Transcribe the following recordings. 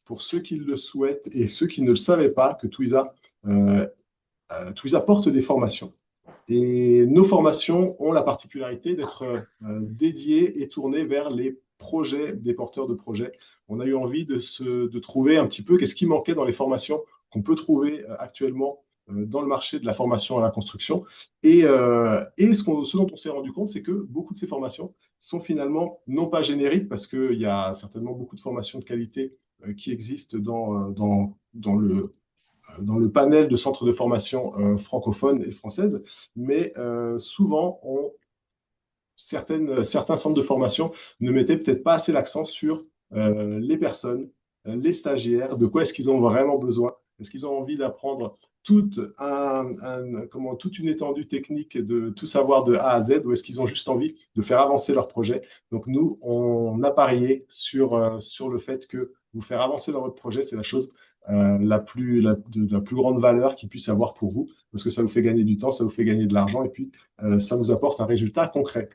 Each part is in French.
pour ceux qui le souhaitent et ceux qui ne le savaient pas, que Twiza porte des formations. Et nos formations ont la particularité d'être dédiées et tournées vers les projets des porteurs de projets. On a eu envie de trouver un petit peu qu'est-ce qui manquait dans les formations qu'on peut trouver actuellement dans le marché de la formation à la construction. Et ce dont on s'est rendu compte, c'est que beaucoup de ces formations sont finalement non pas génériques, parce qu'il y a certainement beaucoup de formations de qualité qui existent dans le panel de centres de formation francophones et françaises, mais souvent, certains centres de formation ne mettaient peut-être pas assez l'accent sur les personnes, les stagiaires, de quoi est-ce qu'ils ont vraiment besoin. Est-ce qu'ils ont envie d'apprendre toute une étendue technique, de tout savoir de A à Z, ou est-ce qu'ils ont juste envie de faire avancer leur projet? Donc nous, on a parié sur le fait que vous faire avancer dans votre projet, c'est la chose de la plus grande valeur qu'il puisse avoir pour vous, parce que ça vous fait gagner du temps, ça vous fait gagner de l'argent, et puis ça vous apporte un résultat concret.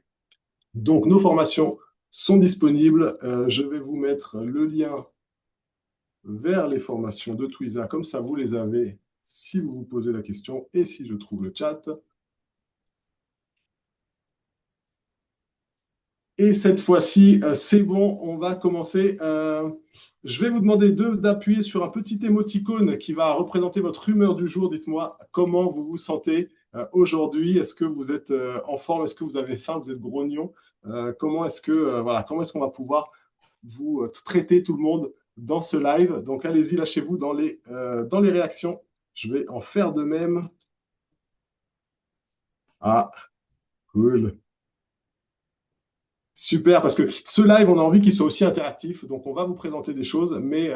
Donc, nos formations sont disponibles. Je vais vous mettre le lien vers les formations de Twiza, comme ça vous les avez si vous vous posez la question et si je trouve le chat. Et cette fois-ci, c'est bon, on va commencer. Je vais vous demander d'appuyer sur un petit émoticône qui va représenter votre humeur du jour. Dites-moi comment vous vous sentez aujourd'hui. Est-ce que vous êtes en forme? Est-ce que vous avez faim? Vous êtes grognon? Comment est-ce qu'on va pouvoir vous traiter tout le monde dans ce live? Donc allez-y, lâchez-vous dans les réactions. Je vais en faire de même. Ah, cool. Super, parce que ce live, on a envie qu'il soit aussi interactif. Donc, on va vous présenter des choses, mais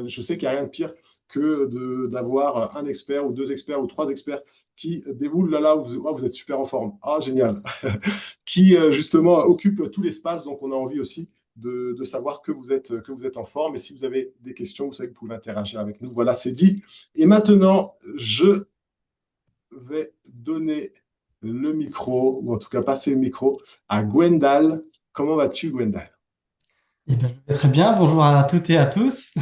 je sais qu'il n'y a rien de pire que d'avoir un expert ou deux experts ou trois experts qui déboulent là, vous êtes super en forme. Ah, génial. Qui, justement, occupent tout l'espace. Donc, on a envie aussi de savoir que vous êtes en forme. Et si vous avez des questions, vous savez que vous pouvez interagir avec nous. Voilà, c'est dit. Et maintenant, je vais donner le micro, ou en tout cas passer le micro, à Gwendal. Comment vas-tu, Gwendal? Eh bien, je vais très bien. Bonjour à toutes et à tous.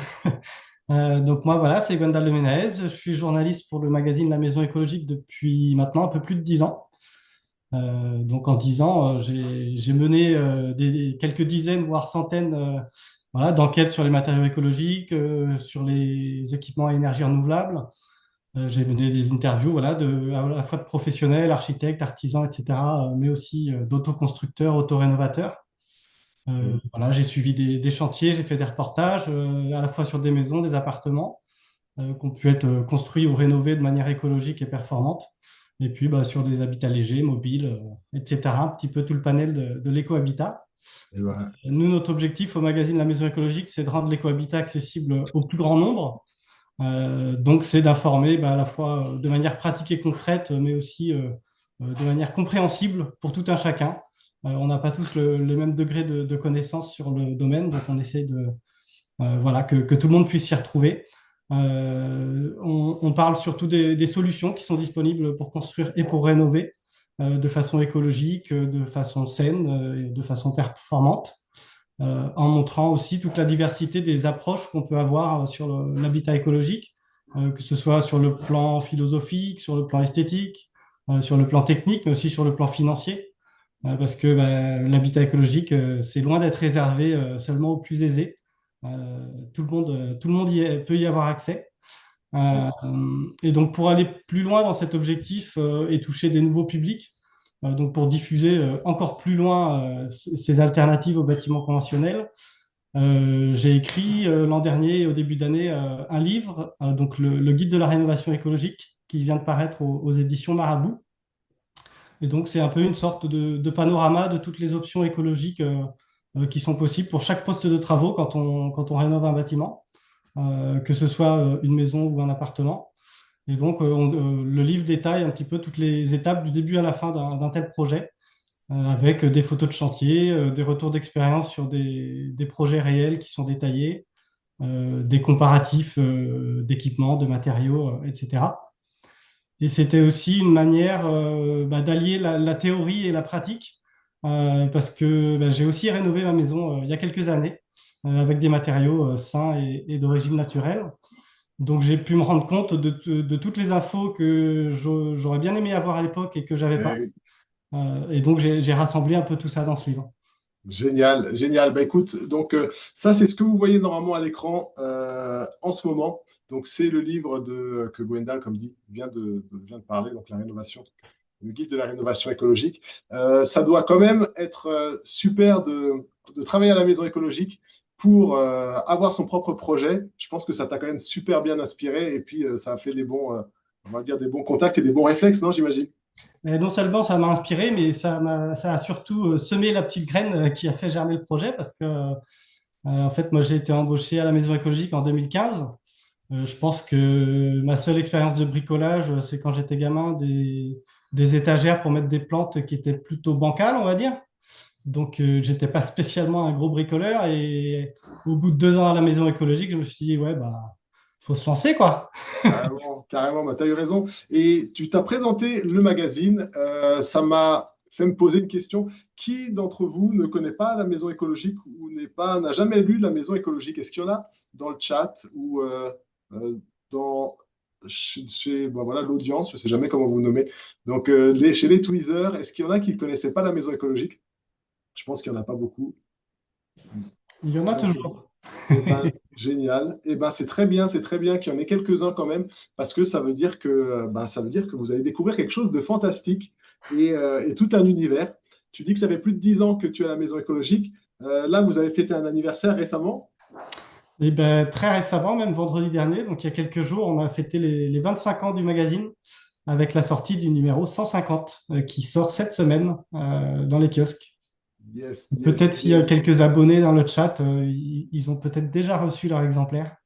Donc moi, voilà, c'est Gwendal Lemenaez. Je suis journaliste pour le magazine La Maison écologique depuis maintenant un peu plus de 10 ans. Donc en 10 ans, j'ai mené quelques dizaines, voire centaines voilà, d'enquêtes sur les matériaux écologiques, sur les équipements à énergie renouvelable. J'ai mené des interviews voilà, à la fois de professionnels, architectes, artisans, etc., mais aussi d'autoconstructeurs, autorénovateurs. Voilà, j'ai suivi des chantiers, j'ai fait des reportages à la fois sur des maisons, des appartements qui ont pu être construits ou rénovés de manière écologique et performante. Et puis bah, sur des habitats légers, mobiles, etc. Un petit peu tout le panel de l'écohabitat. Et voilà. Nous, notre objectif au magazine La Maison écologique, c'est de rendre l'écohabitat accessible au plus grand nombre. Donc, c'est d'informer bah, à la fois de manière pratique et concrète, mais aussi de manière compréhensible pour tout un chacun. On n'a pas tous le même degré de connaissance sur le domaine, donc on essaie voilà, que tout le monde puisse s'y retrouver. On parle surtout des solutions qui sont disponibles pour construire et pour rénover de façon écologique, de façon saine, de façon performante, en montrant aussi toute la diversité des approches qu'on peut avoir sur l'habitat écologique, que ce soit sur le plan philosophique, sur le plan esthétique, sur le plan technique, mais aussi sur le plan financier, parce que bah, l'habitat écologique, c'est loin d'être réservé seulement aux plus aisés. Tout le monde peut y avoir accès. Euh, et donc, pour aller plus loin dans cet objectif et toucher des nouveaux publics, donc pour diffuser encore plus loin ces alternatives aux bâtiments conventionnels, j'ai écrit l'an dernier, au début d'année, un livre, donc le guide de la rénovation écologique, qui vient de paraître aux éditions Marabout. Et donc, c'est un peu une sorte de panorama de toutes les options écologiques qui sont possibles pour chaque poste de travaux quand on rénove un bâtiment, que ce soit une maison ou un appartement. Et donc, le livre détaille un petit peu toutes les étapes du début à la fin d'un tel projet, avec des photos de chantier, des retours d'expérience sur des projets réels qui sont détaillés, des comparatifs d'équipements, de matériaux, etc. Et c'était aussi une manière bah, d'allier la théorie et la pratique, parce que bah, j'ai aussi rénové ma maison il y a quelques années. avec des matériaux sains et d'origine naturelle. Donc j'ai pu me rendre compte de toutes les infos que j'aurais bien aimé avoir à l'époque et que j'avais pas. Eh, Et donc j'ai rassemblé un peu tout ça dans ce livre. génial, génial. Bah, écoute, donc ça, c'est ce que vous voyez normalement à l'écran en ce moment. Donc, c'est le livre que Gwendal, comme dit, vient de parler, donc la rénovation, le guide de la rénovation écologique. Ça doit quand même être super de travailler à la maison écologique pour avoir son propre projet. Je pense que ça t'a quand même super bien inspiré et puis ça a fait on va dire des bons contacts et des bons réflexes, non, j'imagine? Et non seulement ça m'a inspiré, mais ça a surtout semé la petite graine qui a fait germer le projet parce que, en fait, moi, j'ai été embauché à la Maison écologique en 2015. Je pense que ma seule expérience de bricolage, c'est quand j'étais gamin, des étagères pour mettre des plantes qui étaient plutôt bancales, on va dire. Donc, j'étais pas spécialement un gros bricoleur. Et au bout de 2 ans à la Maison écologique, je me suis dit, ouais, bah, faut se lancer, quoi. Carrément, carrément, bah, tu as eu raison. Et tu t'as présenté le magazine. Ça m'a fait me poser une question. Qui d'entre vous ne connaît pas la maison écologique ou n'a jamais lu la maison écologique? Est-ce qu'il y en a dans le chat ou euh, dans, bah, voilà, l'audience? Je ne sais jamais comment vous nommez. Donc, chez les tweezers, est-ce qu'il y en a qui ne connaissaient pas la maison écologique? Je pense qu'il n'y en a pas beaucoup. Il y en a Donc, toujours. eh ben, génial. Eh ben, c'est très bien qu'il y en ait quelques-uns quand même, parce que ça veut dire ça veut dire que vous allez découvrir quelque chose de fantastique et tout un univers. Tu dis que ça fait plus de 10 ans que tu es à la maison écologique. Là, vous avez fêté un anniversaire récemment. Et ben, très récemment, même vendredi dernier, donc il y a quelques jours, on a fêté les 25 ans du magazine avec la sortie du numéro 150 qui sort cette semaine dans les kiosques. Yes, yes. Peut-être qu'il y a quelques abonnés dans le chat, ils ont peut-être déjà reçu leur exemplaire.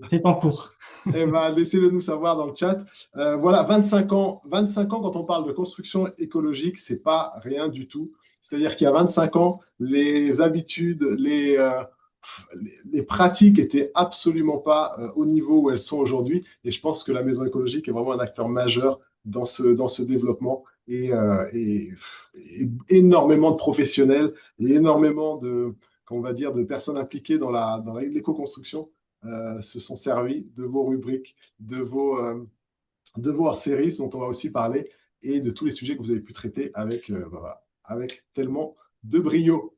C'est en cours. Eh ben, laissez-le nous savoir dans le chat. Voilà, 25 ans, quand on parle de construction écologique, c'est pas rien du tout. C'est-à-dire qu'il y a 25 ans, les habitudes, les pratiques étaient absolument pas au niveau où elles sont aujourd'hui. Et je pense que la maison écologique est vraiment un acteur majeur dans ce développement et énormément de professionnels et énormément on va dire, de personnes impliquées dans l'éco-construction se sont servis de vos rubriques, de vos hors-séries dont on va aussi parler et de tous les sujets que vous avez pu traiter voilà, avec tellement de brio.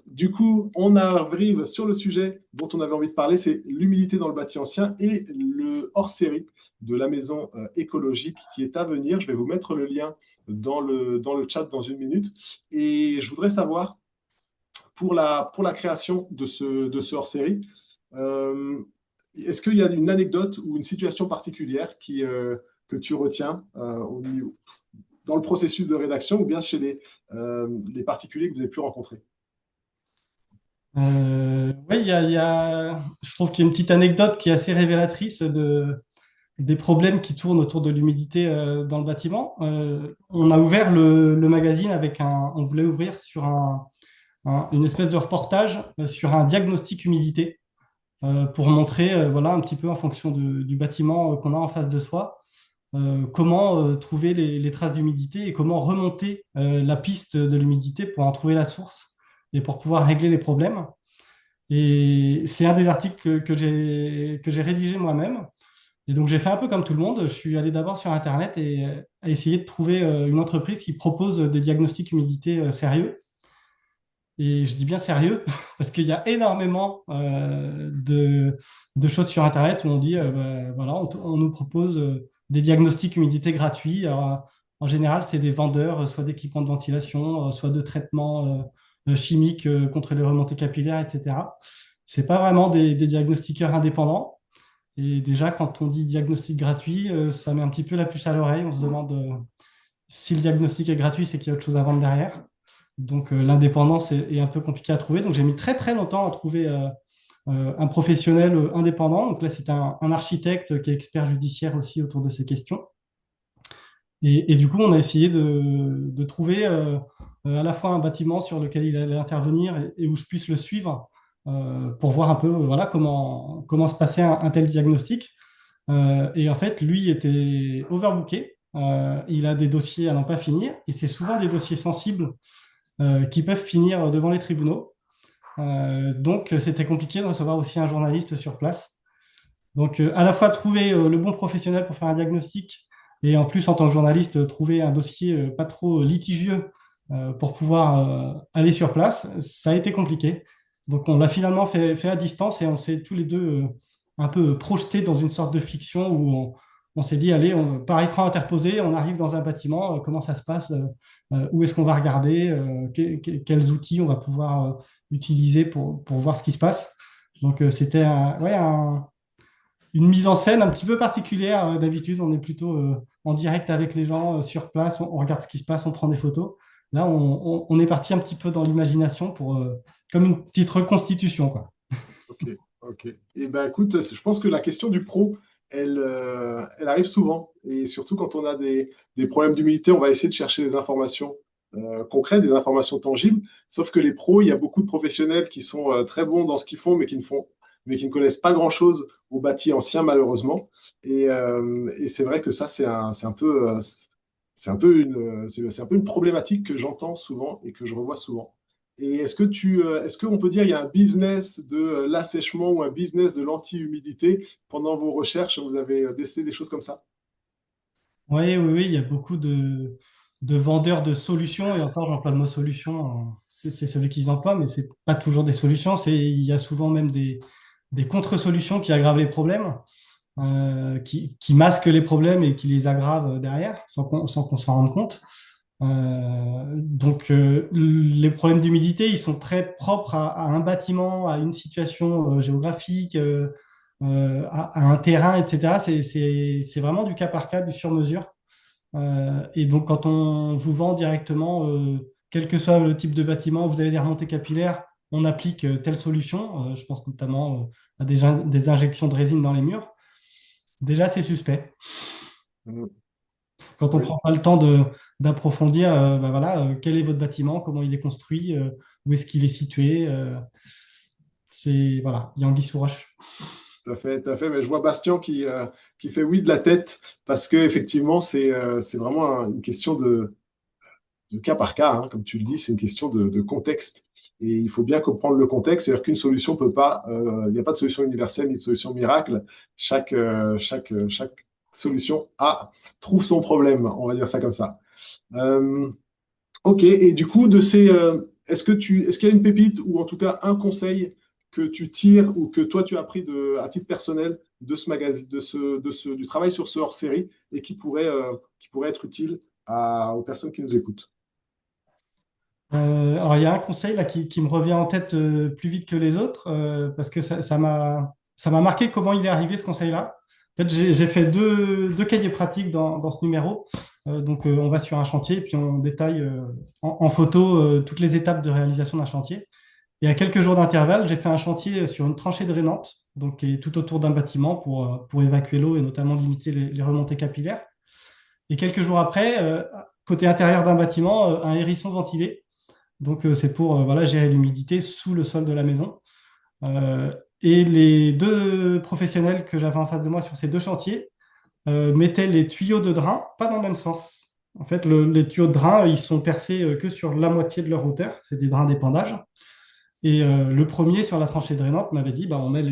Du coup, on arrive sur le sujet dont on avait envie de parler, c'est l'humidité dans le bâti ancien et le hors-série de la maison écologique qui est à venir. Je vais vous mettre le lien dans le chat dans une minute. Et je voudrais savoir, pour la création de ce hors-série, euh, est-ce qu'il y a une anecdote ou une situation particulière que tu retiens dans le processus de rédaction ou bien chez les particuliers que vous avez pu rencontrer? Oui, je trouve qu'il y a une petite anecdote qui est assez révélatrice des problèmes qui tournent autour de l'humidité dans le bâtiment. On a ouvert le magazine on voulait ouvrir sur une espèce de reportage sur un diagnostic humidité pour montrer, voilà, un petit peu en fonction du bâtiment qu'on a en face de soi, comment trouver les traces d'humidité et comment remonter la piste de l'humidité pour en trouver la source et pour pouvoir régler les problèmes. Et c'est un des articles que j'ai rédigé moi-même. Et donc, j'ai fait un peu comme tout le monde. Je suis allé d'abord sur Internet et essayer de trouver une entreprise qui propose des diagnostics humidité sérieux. Et je dis bien sérieux parce qu'il y a énormément de choses sur Internet où on dit, bah, voilà, on nous propose des diagnostics humidité gratuits. Alors, en général, c'est des vendeurs, soit d'équipements de ventilation, soit de traitements chimiques contre les remontées capillaires, etc. C'est pas vraiment des diagnostiqueurs indépendants. Et déjà, quand on dit diagnostic gratuit, ça met un petit peu la puce à l'oreille. On se demande si le diagnostic est gratuit, c'est qu'il y a autre chose à vendre derrière. Donc, l'indépendance est un peu compliquée à trouver. Donc, j'ai mis très, très longtemps à trouver un professionnel indépendant. Donc là, c'est un architecte qui est expert judiciaire aussi autour de ces questions. Et du coup, on a essayé de trouver à la fois un bâtiment sur lequel il allait intervenir et où je puisse le suivre pour voir un peu voilà, comment se passait un tel diagnostic. Et en fait, lui était overbooké. Il a des dossiers à n'en pas finir et c'est souvent des dossiers sensibles qui peuvent finir devant les tribunaux. Donc, c'était compliqué de recevoir aussi un journaliste sur place. Donc, à la fois trouver le bon professionnel pour faire un diagnostic et en plus, en tant que journaliste, trouver un dossier pas trop litigieux pour pouvoir aller sur place, ça a été compliqué. Donc, on l'a finalement fait à distance et on s'est tous les deux un peu projetés dans une sorte de fiction où on s'est dit, allez, par écran interposé, on arrive dans un bâtiment, comment ça se passe, où est-ce qu'on va regarder, quels outils on va pouvoir utiliser pour voir ce qui se passe. Donc, c'était une mise en scène un petit peu particulière. D'habitude, on est plutôt en direct avec les gens sur place, on regarde ce qui se passe, on prend des photos. Là, on est parti un petit peu dans l'imagination pour comme une petite reconstitution, quoi. Ok, ok. Et ben écoute, je pense que la question du pro, elle arrive souvent. Et surtout quand on a des problèmes d'humidité, on va essayer de chercher des informations concrètes, des informations tangibles. Sauf que les pros, il y a beaucoup de professionnels qui sont très bons dans ce qu'ils font, mais qui ne connaissent pas grand-chose au bâti ancien, malheureusement. Et c'est vrai que ça, c'est un peu une problématique que j'entends souvent et que je revois souvent. Et est-ce qu'on peut dire qu'il y a un business de l'assèchement ou un business de l'anti-humidité pendant vos recherches? Vous avez décelé des choses comme ça? Oui, oui, oui, il y a beaucoup de vendeurs de solutions, et encore, j'emploie le mot solution, c'est celui qu'ils emploient, mais c'est pas toujours des solutions, il y a souvent même des contre-solutions qui aggravent les problèmes. Qui masquent les problèmes et qui les aggravent derrière, sans qu'on s'en rende compte. Donc, les problèmes d'humidité, ils sont très propres à un bâtiment, à une situation géographique, à un terrain, etc. C'est vraiment du cas par cas, du sur-mesure. Et donc, quand on vous vend directement, quel que soit le type de bâtiment, vous avez des remontées capillaires, on applique telle solution. Je pense notamment à des injections de résine dans les murs. Déjà, c'est suspect. Mm. Quand on ne Oui, prend pas le temps d'approfondir, bah voilà, quel est votre bâtiment, comment il est construit, où est-ce qu'il est situé, voilà, il y a anguille sous roche. tout à fait, tout à fait. Mais je vois Bastien qui fait oui de la tête parce que effectivement, c'est vraiment une question de cas par cas, hein, comme tu le dis, c'est une question de contexte. Et il faut bien comprendre le contexte, c'est-à-dire qu'une solution peut pas, il n'y a pas de solution universelle ni de solution miracle. Chaque solution trouve son problème, on va dire ça comme ça. Euh, ok, et du coup, est-ce qu'il y a une pépite ou en tout cas un conseil que tu tires ou que toi tu as appris à titre personnel de ce magazine, du travail sur ce hors-série et qui pourrait être utile aux personnes qui nous écoutent? Alors, il y a un conseil là qui me revient en tête plus vite que les autres, parce que ça m'a marqué comment il est arrivé ce conseil-là. En fait, j'ai fait deux cahiers pratiques dans ce numéro. Donc, on va sur un chantier et puis on détaille en photo toutes les étapes de réalisation d'un chantier. Et à quelques jours d'intervalle, j'ai fait un chantier sur une tranchée drainante, donc qui est tout autour d'un bâtiment pour évacuer l'eau et notamment limiter les remontées capillaires. Et quelques jours après, côté intérieur d'un bâtiment, un hérisson ventilé. Donc, c'est pour voilà, gérer l'humidité sous le sol de la maison. Euh, et les deux professionnels que j'avais en face de moi sur ces deux chantiers mettaient les tuyaux de drain pas dans le même sens. En fait, les tuyaux de drain, ils sont percés que sur la moitié de leur hauteur. C'est des drains d'épandage. Et le premier sur la tranchée drainante m'avait dit, bah, on met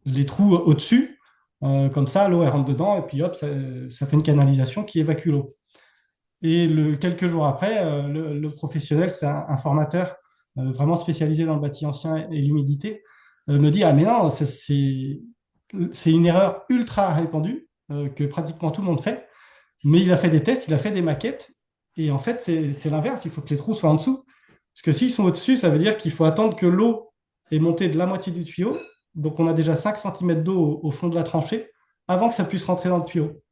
les trous au-dessus, comme ça, l'eau elle rentre dedans, et puis hop, ça fait une canalisation qui évacue l'eau. Et quelques jours après, le professionnel, c'est un formateur vraiment spécialisé dans le bâti ancien et l'humidité, me dit, ah mais non, c'est une erreur ultra répandue que pratiquement tout le monde fait, mais il a fait des tests, il a fait des maquettes, et en fait, c'est l'inverse, il faut que les trous soient en dessous. Parce que s'ils sont au-dessus, ça veut dire qu'il faut attendre que l'eau est montée de la moitié du tuyau, donc on a déjà 5 cm d'eau au fond de la tranchée, avant que ça puisse rentrer dans le tuyau.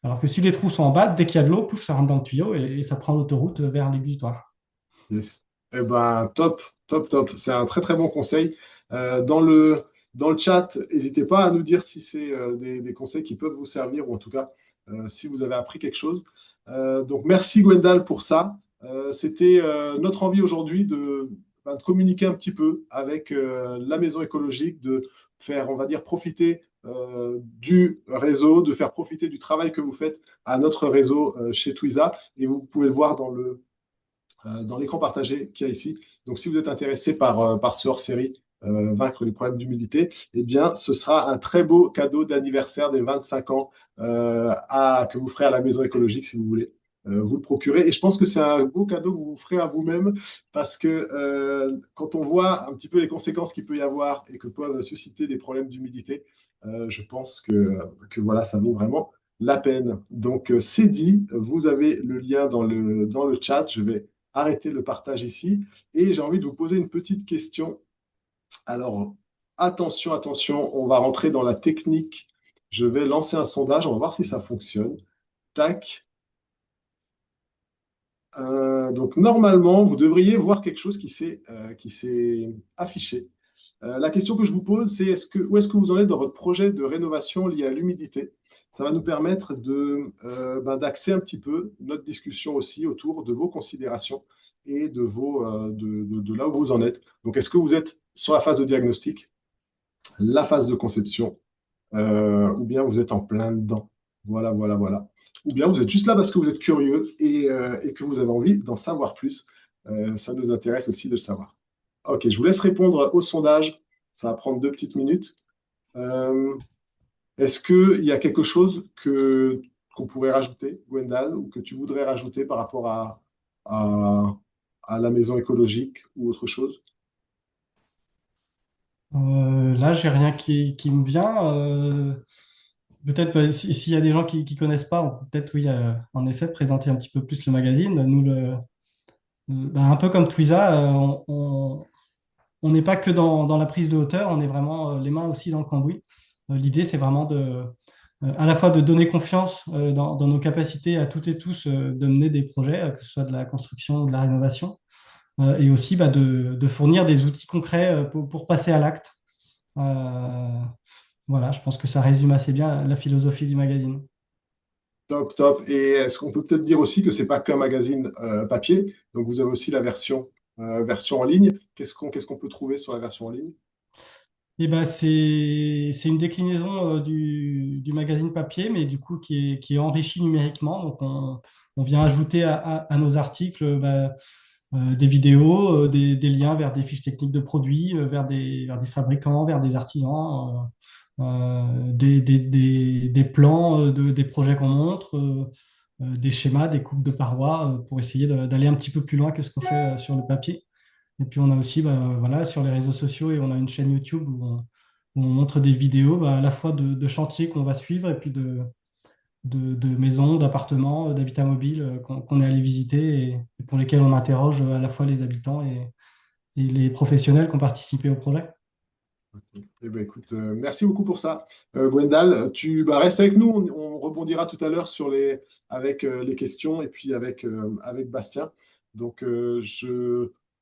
Alors que si les trous sont en bas, dès qu'il y a de l'eau, pouf, ça rentre dans le tuyau et ça prend l'autoroute vers l'exutoire. Yes. Eh ben, top, top, top. C'est un très, très bon conseil. Dans le chat, n'hésitez pas à nous dire si c'est des conseils qui peuvent vous servir ou en tout cas si vous avez appris quelque chose. Donc, merci Gwendal pour ça. C'était notre envie aujourd'hui de communiquer un petit peu avec la maison écologique, de faire, on va dire, profiter du réseau, de faire profiter du travail que vous faites à notre réseau chez Twiza. Et vous pouvez le voir dans l'écran partagé qu'il y a ici. Donc, si vous êtes intéressé par ce hors-série, Vaincre les problèmes d'humidité, eh bien, ce sera un très beau cadeau d'anniversaire des 25 ans que vous ferez à la Maison écologique, si vous voulez. Vous le procurez. Et je pense que c'est un beau cadeau que vous ferez à vous-même parce que quand on voit un petit peu les conséquences qu'il peut y avoir et que peuvent susciter des problèmes d'humidité, je pense que voilà, ça vaut vraiment la peine. Donc, c'est dit, vous avez le lien dans le chat. Je vais arrêter le partage ici et j'ai envie de vous poser une petite question. Alors, attention, attention, on va rentrer dans la technique. Je vais lancer un sondage, on va voir si ça fonctionne. Tac. Donc, normalement, vous devriez voir quelque chose qui s'est affiché. La question que je vous pose, c'est où est-ce que vous en êtes dans votre projet de rénovation lié à l'humidité? Ça va nous permettre d'axer un petit peu notre discussion aussi autour de vos considérations et de là où vous en êtes. Donc, est-ce que vous êtes sur la phase de diagnostic, la phase de conception, ou bien vous êtes en plein dedans? Voilà, voilà, voilà. Ou bien vous êtes juste là parce que vous êtes curieux et que vous avez envie d'en savoir plus. Ça nous intéresse aussi de le savoir. Ok, je vous laisse répondre au sondage. Ça va prendre 2 petites minutes. Euh, Est-ce qu'il y a quelque chose qu'on pourrait rajouter, Gwendal, ou que tu voudrais rajouter par rapport à, à la maison écologique ou autre chose? Là, j'ai rien qui me vient. Peut-être s'il y a des gens qui ne connaissent pas, on peut peut-être, oui, en effet, présenter un petit peu plus le magazine. Nous, ben, un peu comme Twiza, on n'est pas que dans la prise de hauteur, on est vraiment les mains aussi dans le cambouis. L'idée, c'est vraiment à la fois de donner confiance dans nos capacités à toutes et tous de mener des projets, que ce soit de la construction ou de la rénovation, et aussi bah, de fournir des outils concrets pour passer à l'acte. Euh, voilà, je pense que ça résume assez bien la philosophie du magazine. Top, top. Et est-ce qu'on peut peut-être dire aussi que c'est pas qu'un magazine papier, donc vous avez aussi la version en ligne. Qu'est-ce qu'on peut trouver sur la version en ligne? Et ben c'est une déclinaison du magazine papier, mais du coup qui est enrichi numériquement. Donc on vient ajouter à nos articles des vidéos, des liens vers des fiches techniques de produits, vers des fabricants, vers des artisans, des plans des projets qu'on montre, des schémas, des coupes de parois pour essayer d'aller un petit peu plus loin que ce qu'on fait sur le papier. Et puis on a aussi bah, voilà, sur les réseaux sociaux et on a une chaîne YouTube où on montre des vidéos bah, à la fois de chantiers qu'on va suivre et puis de maisons, d'appartements, d'habitats mobiles qu'on est allé visiter et pour lesquels on interroge à la fois les habitants et les professionnels qui ont participé au projet. Eh ben, écoute, merci beaucoup pour ça. Gwendal, tu restes avec nous, on rebondira tout à l'heure avec les questions et puis avec Bastien. Donc,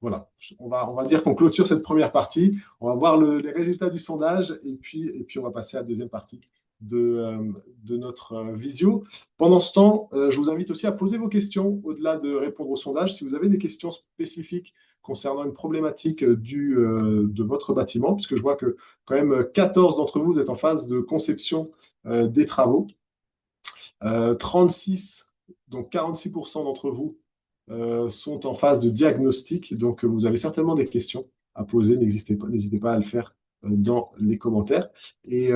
voilà, on va dire qu'on clôture cette première partie. On va voir les résultats du sondage et puis on va passer à la deuxième partie de notre visio. Pendant ce temps, je vous invite aussi à poser vos questions au-delà de répondre au sondage. Si vous avez des questions spécifiques concernant une problématique de votre bâtiment, puisque je vois que quand même 14 d'entre vous êtes en phase de conception des travaux. 36, donc 46% d'entre vous sont en phase de diagnostic. Donc, vous avez certainement des questions à poser. N'hésitez pas à le faire dans les commentaires. Et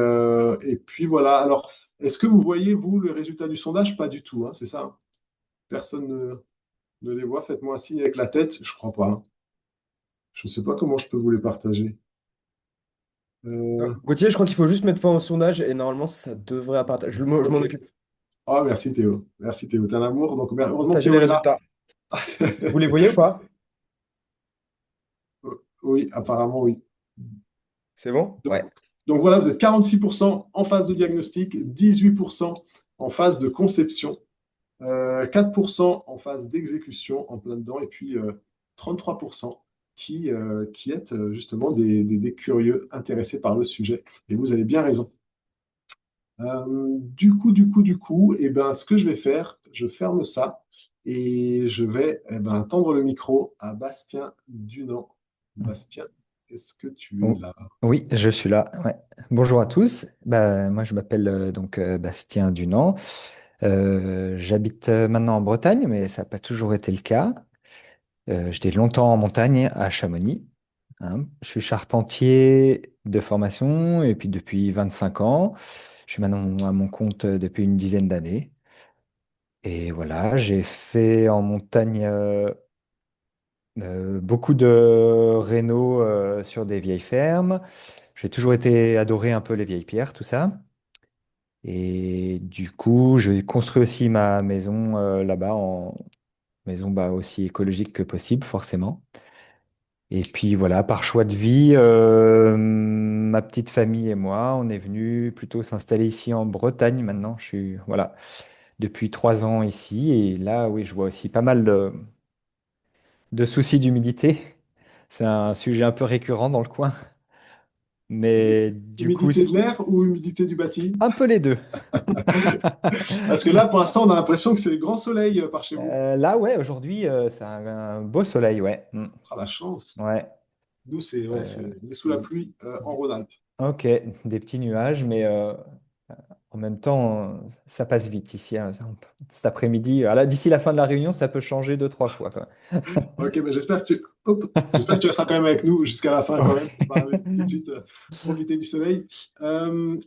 puis voilà. Alors, est-ce que vous voyez, vous, le résultat du sondage? Pas du tout, hein, c'est ça, hein? Personne ne les voit. Faites-moi un signe avec la tête. Je crois pas, hein. Je ne sais pas comment je peux vous les partager. Euh, Gauthier, je crois qu'il faut juste mettre fin au sondage et normalement ça devrait apparaître. Je m'en ok. occupe. Oh, merci Théo. Merci Théo. T'es un amour. Donc, heureusement que Partager les Théo est là. résultats. Vous les voyez ou pas? Oui, apparemment, oui. C'est bon? Donc, Ouais. donc voilà, vous êtes 46% en phase de diagnostic, 18% en phase de conception, 4% en phase d'exécution en plein dedans, et puis 33% qui êtes justement des curieux intéressés par le sujet. Et vous avez bien raison. Du coup, eh ben, ce que je vais faire, je ferme ça et je vais tendre le micro à Bastien Dunant. Bastien, est-ce que tu es Bon. là? Oui, je suis là. Ouais. Bonjour à tous. Bah, moi, je m'appelle Bastien Dunant. J'habite maintenant en Bretagne, mais ça n'a pas toujours été le cas. J'étais longtemps en montagne à Chamonix, hein. Je suis charpentier de formation et puis depuis 25 ans. Je suis maintenant à mon compte depuis une dizaine d'années. Et voilà, j'ai fait en montagne beaucoup de réno sur des vieilles fermes. J'ai toujours été adoré un peu les vieilles pierres, tout ça. Et du coup, j'ai construit aussi ma maison là-bas en maison bah, aussi écologique que possible, forcément. Et puis voilà, par choix de vie, ma petite famille et moi, on est venu plutôt s'installer ici en Bretagne maintenant. Je suis voilà depuis 3 ans ici et là, oui, je vois aussi pas mal de soucis d'humidité. C'est un sujet un peu récurrent dans le coin, mais du coup, Humidité de l'air ou humidité du bâti? un peu les deux. Parce que là, pour l'instant, on a l'impression que c'est le grand soleil par chez vous. Là, ouais, aujourd'hui, c'est un beau soleil, ouais. Mm. Ah, la chance. Ouais. Nous, c'est ouais, Euh, on est sous la pluie en Rhône-Alpes. ok, des petits nuages, mais en même temps, ça passe vite ici, hein. Cet après-midi, d'ici la fin de la réunion, ça peut changer deux, trois fois, quoi. Ok, ben j'espère que tu resteras quand même avec nous jusqu'à la fin quand même. On va tout de suite profiter du soleil.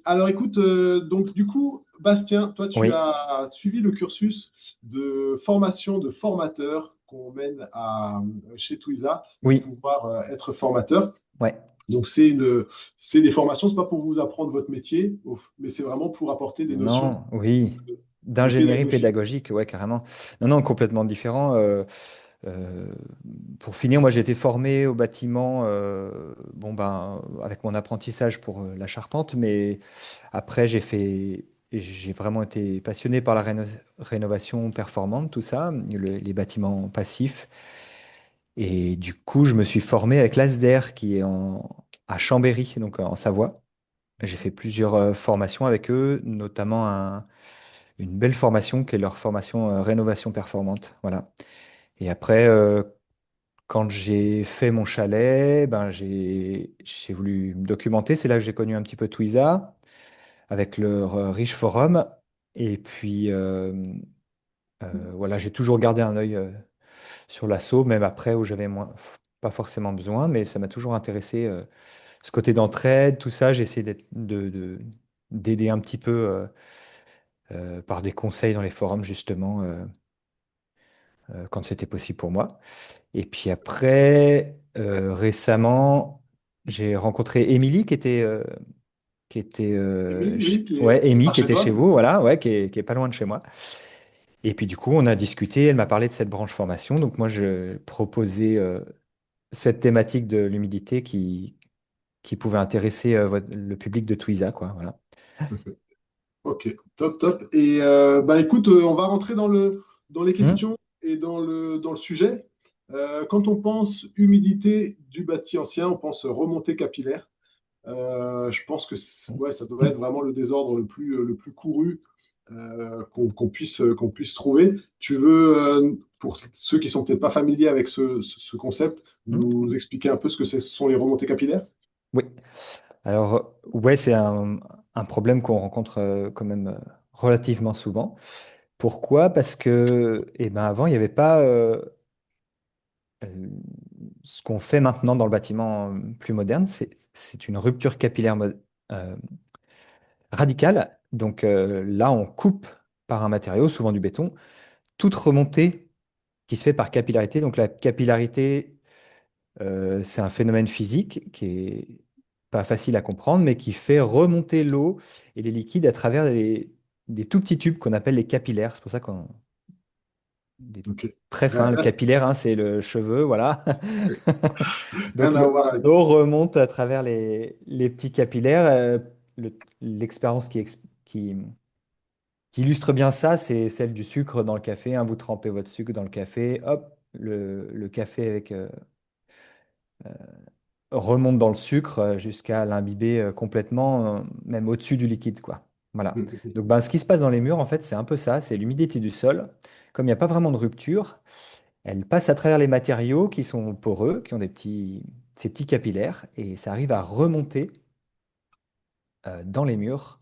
Alors écoute, donc du coup, Bastien, toi tu Oui, as suivi le cursus de formation de formateur qu'on mène chez Twiza pour oui, pouvoir être formateur. ouais. Donc c'est des formations, c'est pas pour vous apprendre votre métier, mais c'est vraiment pour apporter des notions Non, oui. de D'ingénierie pédagogie. pédagogique, ouais, carrément. Non, non, complètement différent. Euh, pour finir, moi, j'ai été formé au bâtiment, bon, ben, avec mon apprentissage pour la charpente, mais après, j'ai vraiment été passionné par la rénovation performante, tout ça, les bâtiments passifs. Et du coup, je me suis formé avec l'ASDER qui est à Chambéry, donc en Savoie. J'ai fait plusieurs formations avec eux, notamment une belle formation qui est leur formation rénovation performante. Voilà. Et après, quand j'ai fait mon chalet, ben j'ai voulu me documenter. C'est là que j'ai connu un petit peu Twiza avec leur riche forum. Et puis, voilà, j'ai toujours gardé un œil sur l'assaut, même après où j'avais moins, pas forcément besoin, mais ça m'a toujours intéressé. Ce côté d'entraide, tout ça, j'ai essayé d'aider un petit peu par des conseils dans les forums, justement, quand c'était possible pour moi. Et puis après, récemment, j'ai rencontré Émilie Émile, oui, ouais, qui est Amy par qui chez était chez toi. vous, voilà, ouais, qui est pas loin de chez moi. Et puis du coup, on a discuté, elle m'a parlé de cette branche formation. Donc moi, je proposais cette thématique de l'humidité qui pouvait intéresser le public de Twiza, quoi. Voilà. Tout à fait. Ok, top, top. Et bah écoute, on va rentrer dans les Hmm. questions et dans le sujet. Quand on pense humidité du bâti ancien, on pense remontée capillaire. Je pense que ouais, ça devrait être vraiment le désordre le plus couru qu'on puisse trouver. Tu veux, pour ceux qui sont peut-être pas familiers avec ce concept, Hmm. nous expliquer un peu ce que ce sont les remontées capillaires? Oui. Alors, ouais, c'est un problème qu'on rencontre quand même relativement souvent. Pourquoi? Parce que, eh ben, avant, il n'y avait pas euh, ce qu'on fait maintenant dans le bâtiment plus moderne. C'est une rupture capillaire euh, radicale. Donc là, on coupe par un matériau, souvent du béton, toute remontée qui se fait par capillarité. Donc la capillarité, c'est un phénomène physique qui est pas facile à comprendre, mais qui fait remonter l'eau et les liquides à travers des tout petits tubes qu'on appelle les capillaires. C'est pour ça qu'on des Ok. très fins. Le Rien, capillaire, hein, c'est le cheveu, voilà. rien Donc à voir avec. l'eau remonte à travers les petits capillaires. L'expérience qui illustre bien ça, c'est celle du sucre dans le café, hein. Vous trempez votre sucre dans le café, hop, le café avec remonte dans le sucre jusqu'à l'imbiber complètement, même au-dessus du liquide, quoi. Voilà. Donc, ben, ce qui se passe dans les murs, en fait, c'est un peu ça, c'est l'humidité du sol. Comme il n'y a pas vraiment de rupture, elle passe à travers les matériaux qui sont poreux, qui ont ces petits capillaires, et ça arrive à remonter dans les murs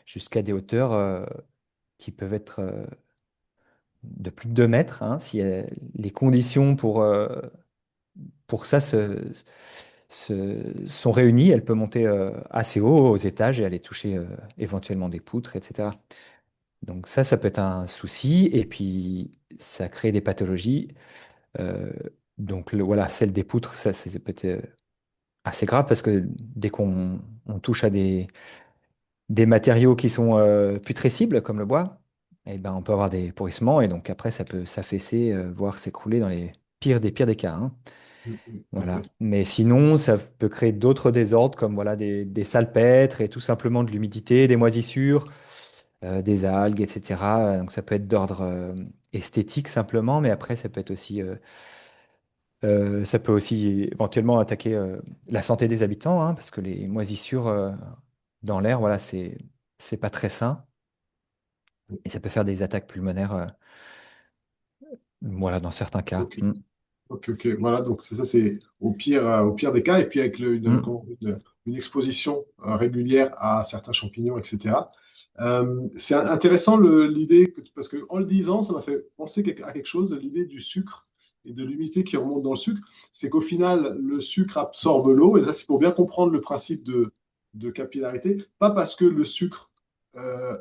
jusqu'à des hauteurs qui peuvent être de plus de 2 mètres, hein, si les conditions pour ça sont réunies, elle peut monter assez haut aux étages et aller toucher éventuellement des poutres, etc. Donc ça peut être un souci. Et puis, ça crée des pathologies. Euh, donc voilà, celle des poutres, ça peut être assez grave parce que dès qu'on on touche à des matériaux qui sont putrescibles, comme le bois, eh ben, on peut avoir des pourrissements. Et donc après, ça peut s'affaisser, voire s'écrouler dans les pires des cas, hein. Tout à Voilà. fait. Mais sinon, ça peut créer d'autres désordres comme voilà, des salpêtres et tout simplement de l'humidité, des moisissures, des algues, etc. Donc ça peut être d'ordre esthétique simplement, mais après, ça peut aussi éventuellement attaquer la santé des habitants, hein, parce que les moisissures dans l'air, voilà, c'est pas très sain et ça peut faire des attaques pulmonaires, voilà, dans certains cas. Ok. Ok, ok. Voilà, donc c'est ça, c'est au pire des cas, et puis avec Mm. une exposition régulière à certains champignons, etc. C'est intéressant l'idée, parce que en le disant, ça m'a fait penser à quelque chose, l'idée du sucre et de l'humidité qui remonte dans le sucre. C'est qu'au final, le sucre absorbe l'eau, et ça, c'est pour bien comprendre le principe de capillarité, pas parce que le sucre euh,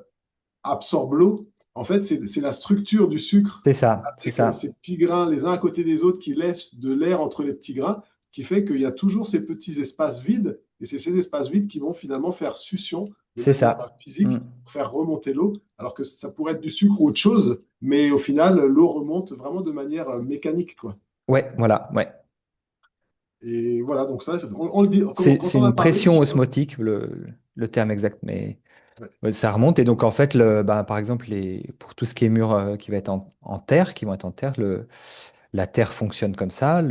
absorbe l'eau. En fait, c'est la structure du sucre C'est ça, c'est avec ça. ces petits grains les uns à côté des autres qui laissent de l'air entre les petits grains, qui fait qu'il y a toujours ces petits espaces vides, et c'est ces espaces vides qui vont finalement faire succion de C'est manière ça. Mm. physique, pour faire remonter l'eau, alors que ça pourrait être du sucre ou autre chose, mais au final, l'eau remonte vraiment de manière mécanique, quoi. Ouais, voilà, ouais. Et voilà, donc ça, on le dit, quand C'est on a une parlé, je me pression suis dit, osmotique, le terme exact, mais ouais, ouais, ça remonte. Et donc, en fait, par exemple, pour tout ce qui est mur qui va être en terre, qui vont être en terre, la terre fonctionne comme ça,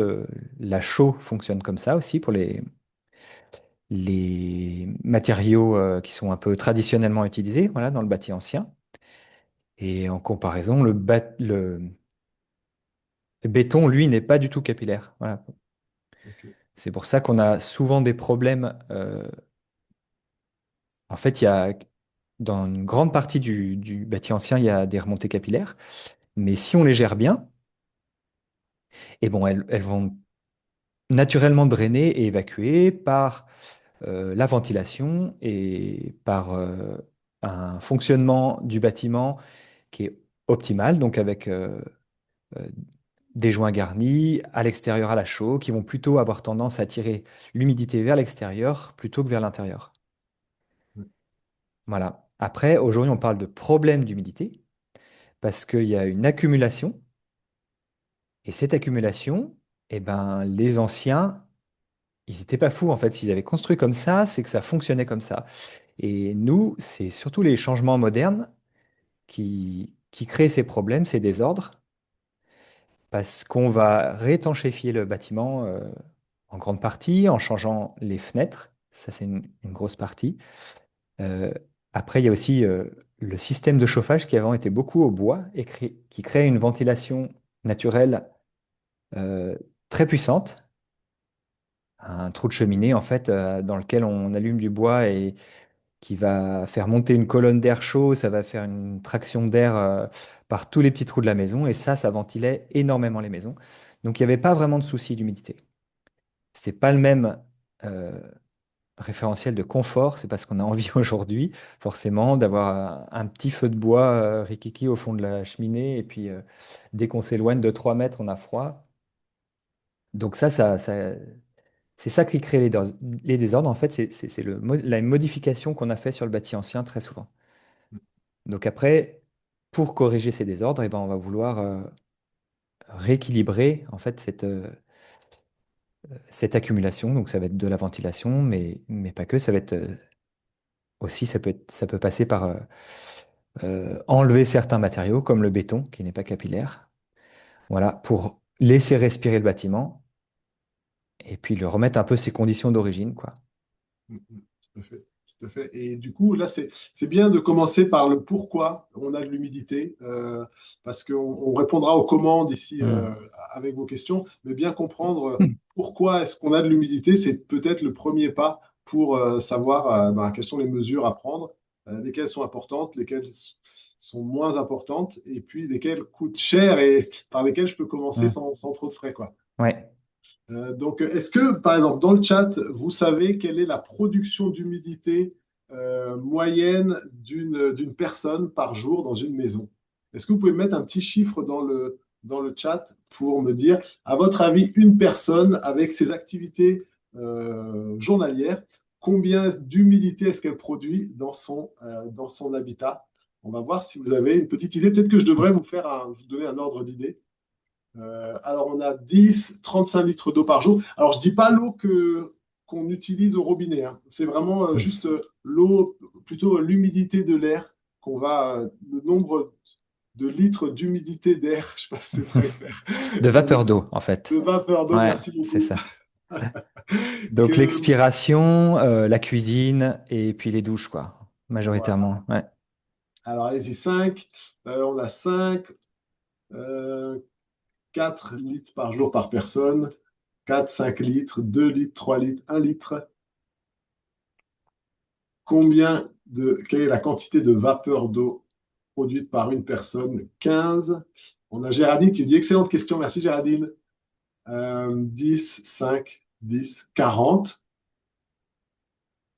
la chaux fonctionne comme ça aussi pour les matériaux qui sont un peu traditionnellement utilisés, voilà, dans le bâti ancien. Et en comparaison, le béton, lui, n'est pas du tout capillaire. Voilà. ok, C'est pour ça qu'on a souvent des problèmes. En fait, dans une grande partie du bâti ancien, il y a des remontées capillaires. Mais si on les gère bien, et bon, elles vont naturellement drainer et évacuer par la ventilation et par un fonctionnement du bâtiment qui est optimal, donc avec euh, des joints garnis à l'extérieur à la chaux, qui vont plutôt avoir tendance à tirer l'humidité vers l'extérieur plutôt que vers l'intérieur. ouais, Voilà. Après, aujourd'hui, on parle de problème d'humidité parce qu'il y a une accumulation. Et cette accumulation, eh ben, les anciens, ils n'étaient pas fous en fait. S'ils avaient construit comme ça, c'est que ça fonctionnait comme ça. Et nous, c'est surtout les changements modernes qui créent ces problèmes, ces désordres, parce qu'on va réétanchéfier le bâtiment en grande partie en changeant les fenêtres. Ça, c'est une grosse partie. Euh, Après, il y a aussi le système de chauffage qui avant était beaucoup au bois et qui crée une ventilation naturelle euh, très puissante. Un trou de cheminée, en fait, dans lequel on allume du bois et qui va faire monter une colonne d'air chaud, ça va faire une traction d'air par tous les petits trous de la maison, et ça ventilait énormément les maisons. Donc il n'y avait pas vraiment de souci d'humidité. C'est pas le même euh, référentiel de confort, c'est parce qu'on a envie aujourd'hui, forcément, d'avoir un petit feu de bois rikiki au fond de la cheminée, et puis dès qu'on s'éloigne de 3 mètres, on a froid. Donc c'est ça qui crée les désordres. En fait, c'est la modification qu'on a fait sur le bâti ancien très souvent. Donc après, pour corriger ces désordres, eh ben, on va vouloir rééquilibrer en fait cette accumulation. Donc ça va être de la ventilation, mais pas que. Ça va être aussi, ça peut passer par enlever certains matériaux comme le béton qui n'est pas capillaire. Voilà, pour laisser respirer le bâtiment et puis le remettre un peu ses conditions d'origine, quoi. tout à fait. Tout à fait. Et du coup, là, c'est bien de commencer par le pourquoi on a de l'humidité, parce qu'on répondra aux comment d'ici Hmm. avec vos questions, mais bien comprendre pourquoi est-ce qu'on a de l'humidité, c'est peut-être le premier pas pour savoir ben, quelles sont les mesures à prendre lesquelles sont importantes, lesquelles sont moins importantes, et puis lesquelles coûtent cher et par lesquelles je peux commencer Mm. sans trop de frais, quoi. Ouais. Donc, est-ce que, par exemple, dans le chat, vous savez quelle est la production d'humidité moyenne d'une personne par jour dans une maison? Est-ce que vous pouvez mettre un petit chiffre dans le chat pour me dire, à votre avis, une personne avec ses activités journalières, combien d'humidité est-ce qu'elle produit dans son habitat? On va voir si vous avez une petite idée. Peut-être que je devrais vous donner un ordre d'idée. Alors, on a 10-35 litres d'eau par jour. Alors, je ne dis pas l'eau qu'on utilise au robinet, hein. C'est vraiment juste l'eau, plutôt l'humidité de l'air le nombre de litres d'humidité d'air, je ne sais pas si c'est très clair, De vapeur d'eau, en de fait. vapeur d'eau, Ouais, merci c'est beaucoup. ça. Donc Que, l'expiration, la cuisine et puis les douches, quoi, voilà. majoritairement. Ouais. Alors, allez-y, 5. On a 5, 4 litres par jour par personne. 4, 5 litres, 2 litres, 3 litres, 1 litre. Quelle est la quantité de vapeur d'eau produite par une personne? 15. On a Géraldine qui dit excellente question. Merci Géraldine. 10, 5, 10, 40.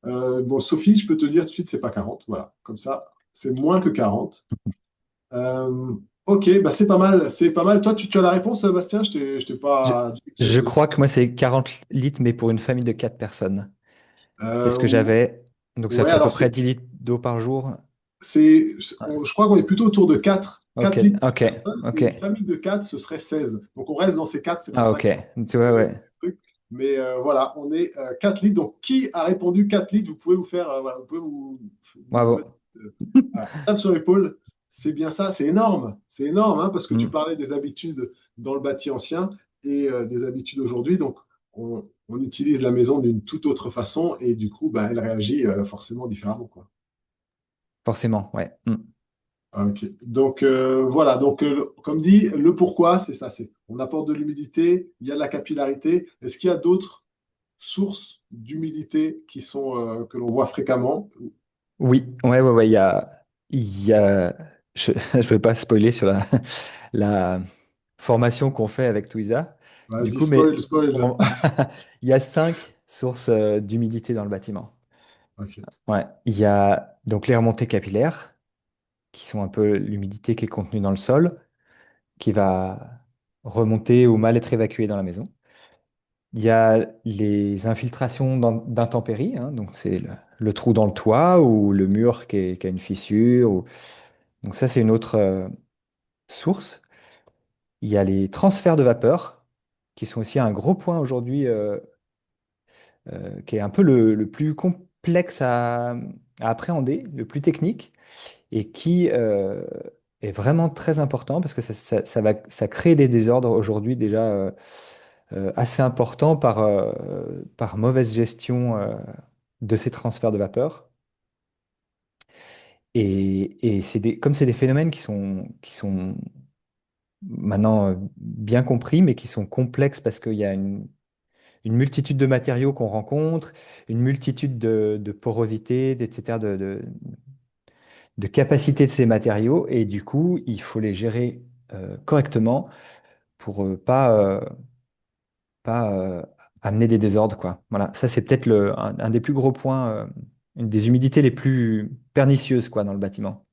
Bon, Sophie, je peux te dire tout de suite, c'est pas 40. Voilà, comme ça, c'est moins que 40. Euh, ok, bah c'est pas mal. C'est pas mal. Toi, tu as la réponse, Bastien? Je t'ai Je, pas dit que j'avais je posé. crois que moi, c'est 40 litres, mais pour une famille de 4 personnes. C'est ce que Euh, j'avais. Donc ça ouais, fait à peu alors près 10 litres d'eau par jour. Ouais. je crois qu'on est plutôt autour de 4 Ok, litres par ok, personne, et ok. une famille de 4 ce serait 16. Donc on reste dans ces 4, c'est pour Ah, ça ok. que Tu vois, ouais. truc. Mais voilà, on est 4 litres. Donc qui a répondu 4 litres? Vous pouvez vous faire, voilà, vous pouvez vous mettre Bravo. voilà, tape sur l'épaule. C'est bien ça, c'est énorme, hein, parce que tu Mm. parlais des habitudes dans le bâti ancien et des habitudes aujourd'hui. Donc on utilise la maison d'une toute autre façon et du coup, bah, elle réagit forcément différemment, quoi. Forcément, ouais. Mm. Ok. Donc voilà, donc comme dit, le pourquoi, c'est ça, c'est on apporte de l'humidité, il y a de la capillarité. Est-ce qu'il y a d'autres sources d'humidité que l'on voit fréquemment? Oui, ouais, ouais, ouais. Il y a, je vais pas spoiler sur la formation qu'on fait avec Twiza. Du Vas-y, coup, mais spoil. on- il y a 5 sources d'humidité dans le bâtiment. Ok. Ouais, il y a donc les remontées capillaires, qui sont un peu l'humidité qui est contenue dans le sol, qui va remonter ou mal être évacuée dans la maison. Il y a les infiltrations d'intempéries, hein, donc c'est le trou dans le toit ou le mur qui a une fissure. Donc ça, c'est une autre source. Il y a les transferts de vapeur, qui sont aussi un gros point aujourd'hui, qui est un peu le plus complexe à appréhender, le plus technique, et qui est vraiment très important parce que ça crée des désordres aujourd'hui déjà assez importants par mauvaise gestion de ces transferts de vapeur. Et comme c'est des phénomènes qui sont maintenant bien compris, mais qui sont complexes parce qu'il y a une multitude de matériaux qu'on rencontre, une multitude de porosités, etc., de capacité de ces matériaux, et du coup, il faut les gérer correctement pour pas amener des désordres, quoi. Voilà, ça c'est peut-être un des plus gros points, une des humidités les plus pernicieuses, quoi, dans le bâtiment.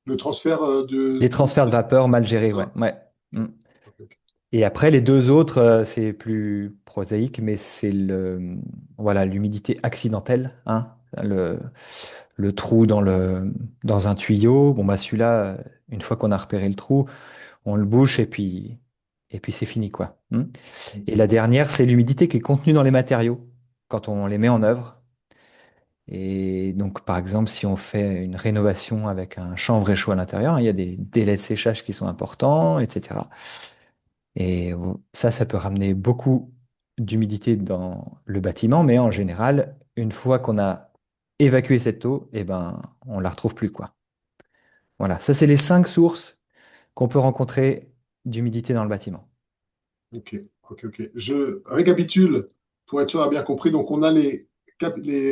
Le transfert Les transferts de d'humidité. vapeur mal gérés, ouais. Ouais. Mm. Ok, ok. Et après, les deux autres, c'est plus prosaïque, mais c'est voilà, l'humidité accidentelle, hein, le trou dans un tuyau. Bon, bah, celui-là, une fois qu'on a repéré le trou, on le bouche et puis c'est fini, quoi. Et la dernière, c'est l'humidité qui est contenue dans les matériaux quand on les met en œuvre. Et donc, par exemple, si on fait une rénovation avec un chanvre chaud à l'intérieur, hein, il y a des délais de séchage qui sont importants, etc. Et ça peut ramener beaucoup d'humidité dans le bâtiment, mais en général, une fois qu'on a évacué cette eau, eh ben, on la retrouve plus, quoi. Voilà, ça, c'est les 5 sources qu'on peut rencontrer d'humidité dans le bâtiment. Ok, ok, ok. Je récapitule pour être sûr d'avoir bien compris. Donc, on a les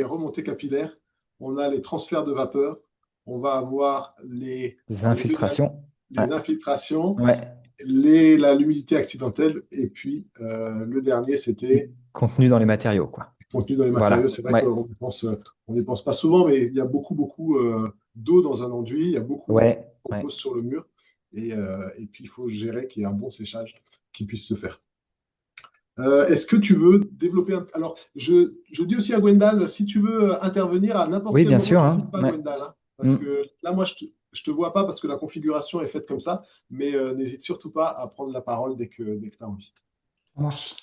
remontées capillaires, on a les transferts de vapeur, on va avoir Les alors les deux derniers, infiltrations. Ouais. les infiltrations, Ouais. l'humidité accidentelle, et puis le dernier, c'était Contenu dans les matériaux, quoi. contenu dans les matériaux. Voilà. C'est vrai Ouais. on n'y pense pas souvent, mais il y a beaucoup d'eau dans un enduit, il y a beaucoup d'eau Ouais. qu'on Ouais. pose sur le mur, et puis il faut gérer qu'il y ait un bon séchage qui puisse se faire. Est-ce que tu veux développer Alors, je dis aussi à Gwendal, si tu veux intervenir à n'importe Oui, quel bien moment, sûr, n'hésite hein. pas, Ouais. Gwendal, hein, parce Mm. que là, moi, je te vois pas parce que la configuration est faite comme ça, mais n'hésite surtout pas à prendre la parole dès que tu as envie. Ça marche.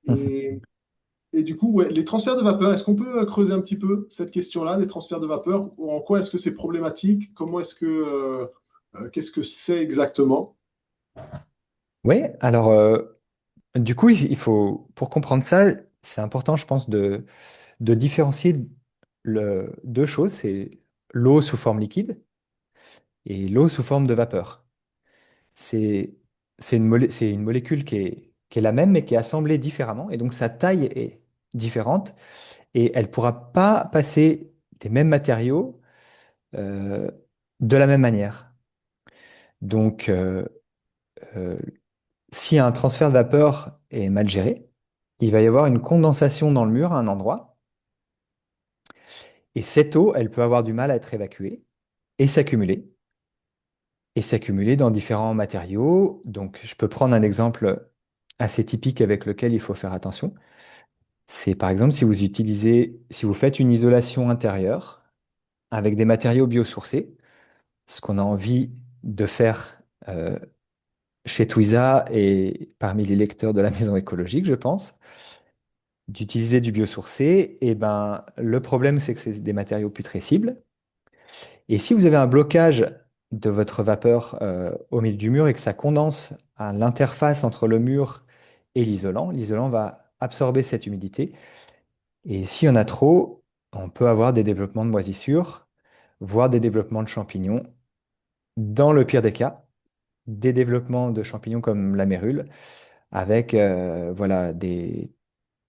Et, et du coup, ouais, les transferts de vapeur, est-ce qu'on peut creuser un petit peu cette question-là, des transferts de vapeur? En quoi est-ce que c'est problématique? Qu'est-ce que c'est exactement? Ouais. Alors, du coup, il faut, pour comprendre ça, c'est important, je pense, de différencier deux choses. C'est l'eau sous forme liquide et l'eau sous forme de vapeur. C'est c'est une molécule qui est la même, mais qui est assemblée différemment. Et donc, sa taille est différente. Et elle ne pourra pas passer les mêmes matériaux euh, de la même manière. Donc, euh, si un transfert de vapeur est mal géré, il va y avoir une condensation dans le mur à un endroit. Et cette eau, elle peut avoir du mal à être évacuée et s'accumuler. Et s'accumuler dans différents matériaux. Donc, je peux prendre un exemple assez typique avec lequel il faut faire attention. C'est par exemple si vous faites une isolation intérieure avec des matériaux biosourcés, ce qu'on a envie de faire chez Twiza et parmi les lecteurs de la maison écologique, je pense, d'utiliser du biosourcé, et ben, le problème, c'est que c'est des matériaux putrescibles. Et si vous avez un blocage de votre vapeur au milieu du mur et que ça condense à l'interface entre le mur et l'isolant va absorber cette humidité. Et s'il y en a trop, on peut avoir des développements de moisissures, voire des développements de champignons. Dans le pire des cas, des développements de champignons comme la mérule, avec voilà, dès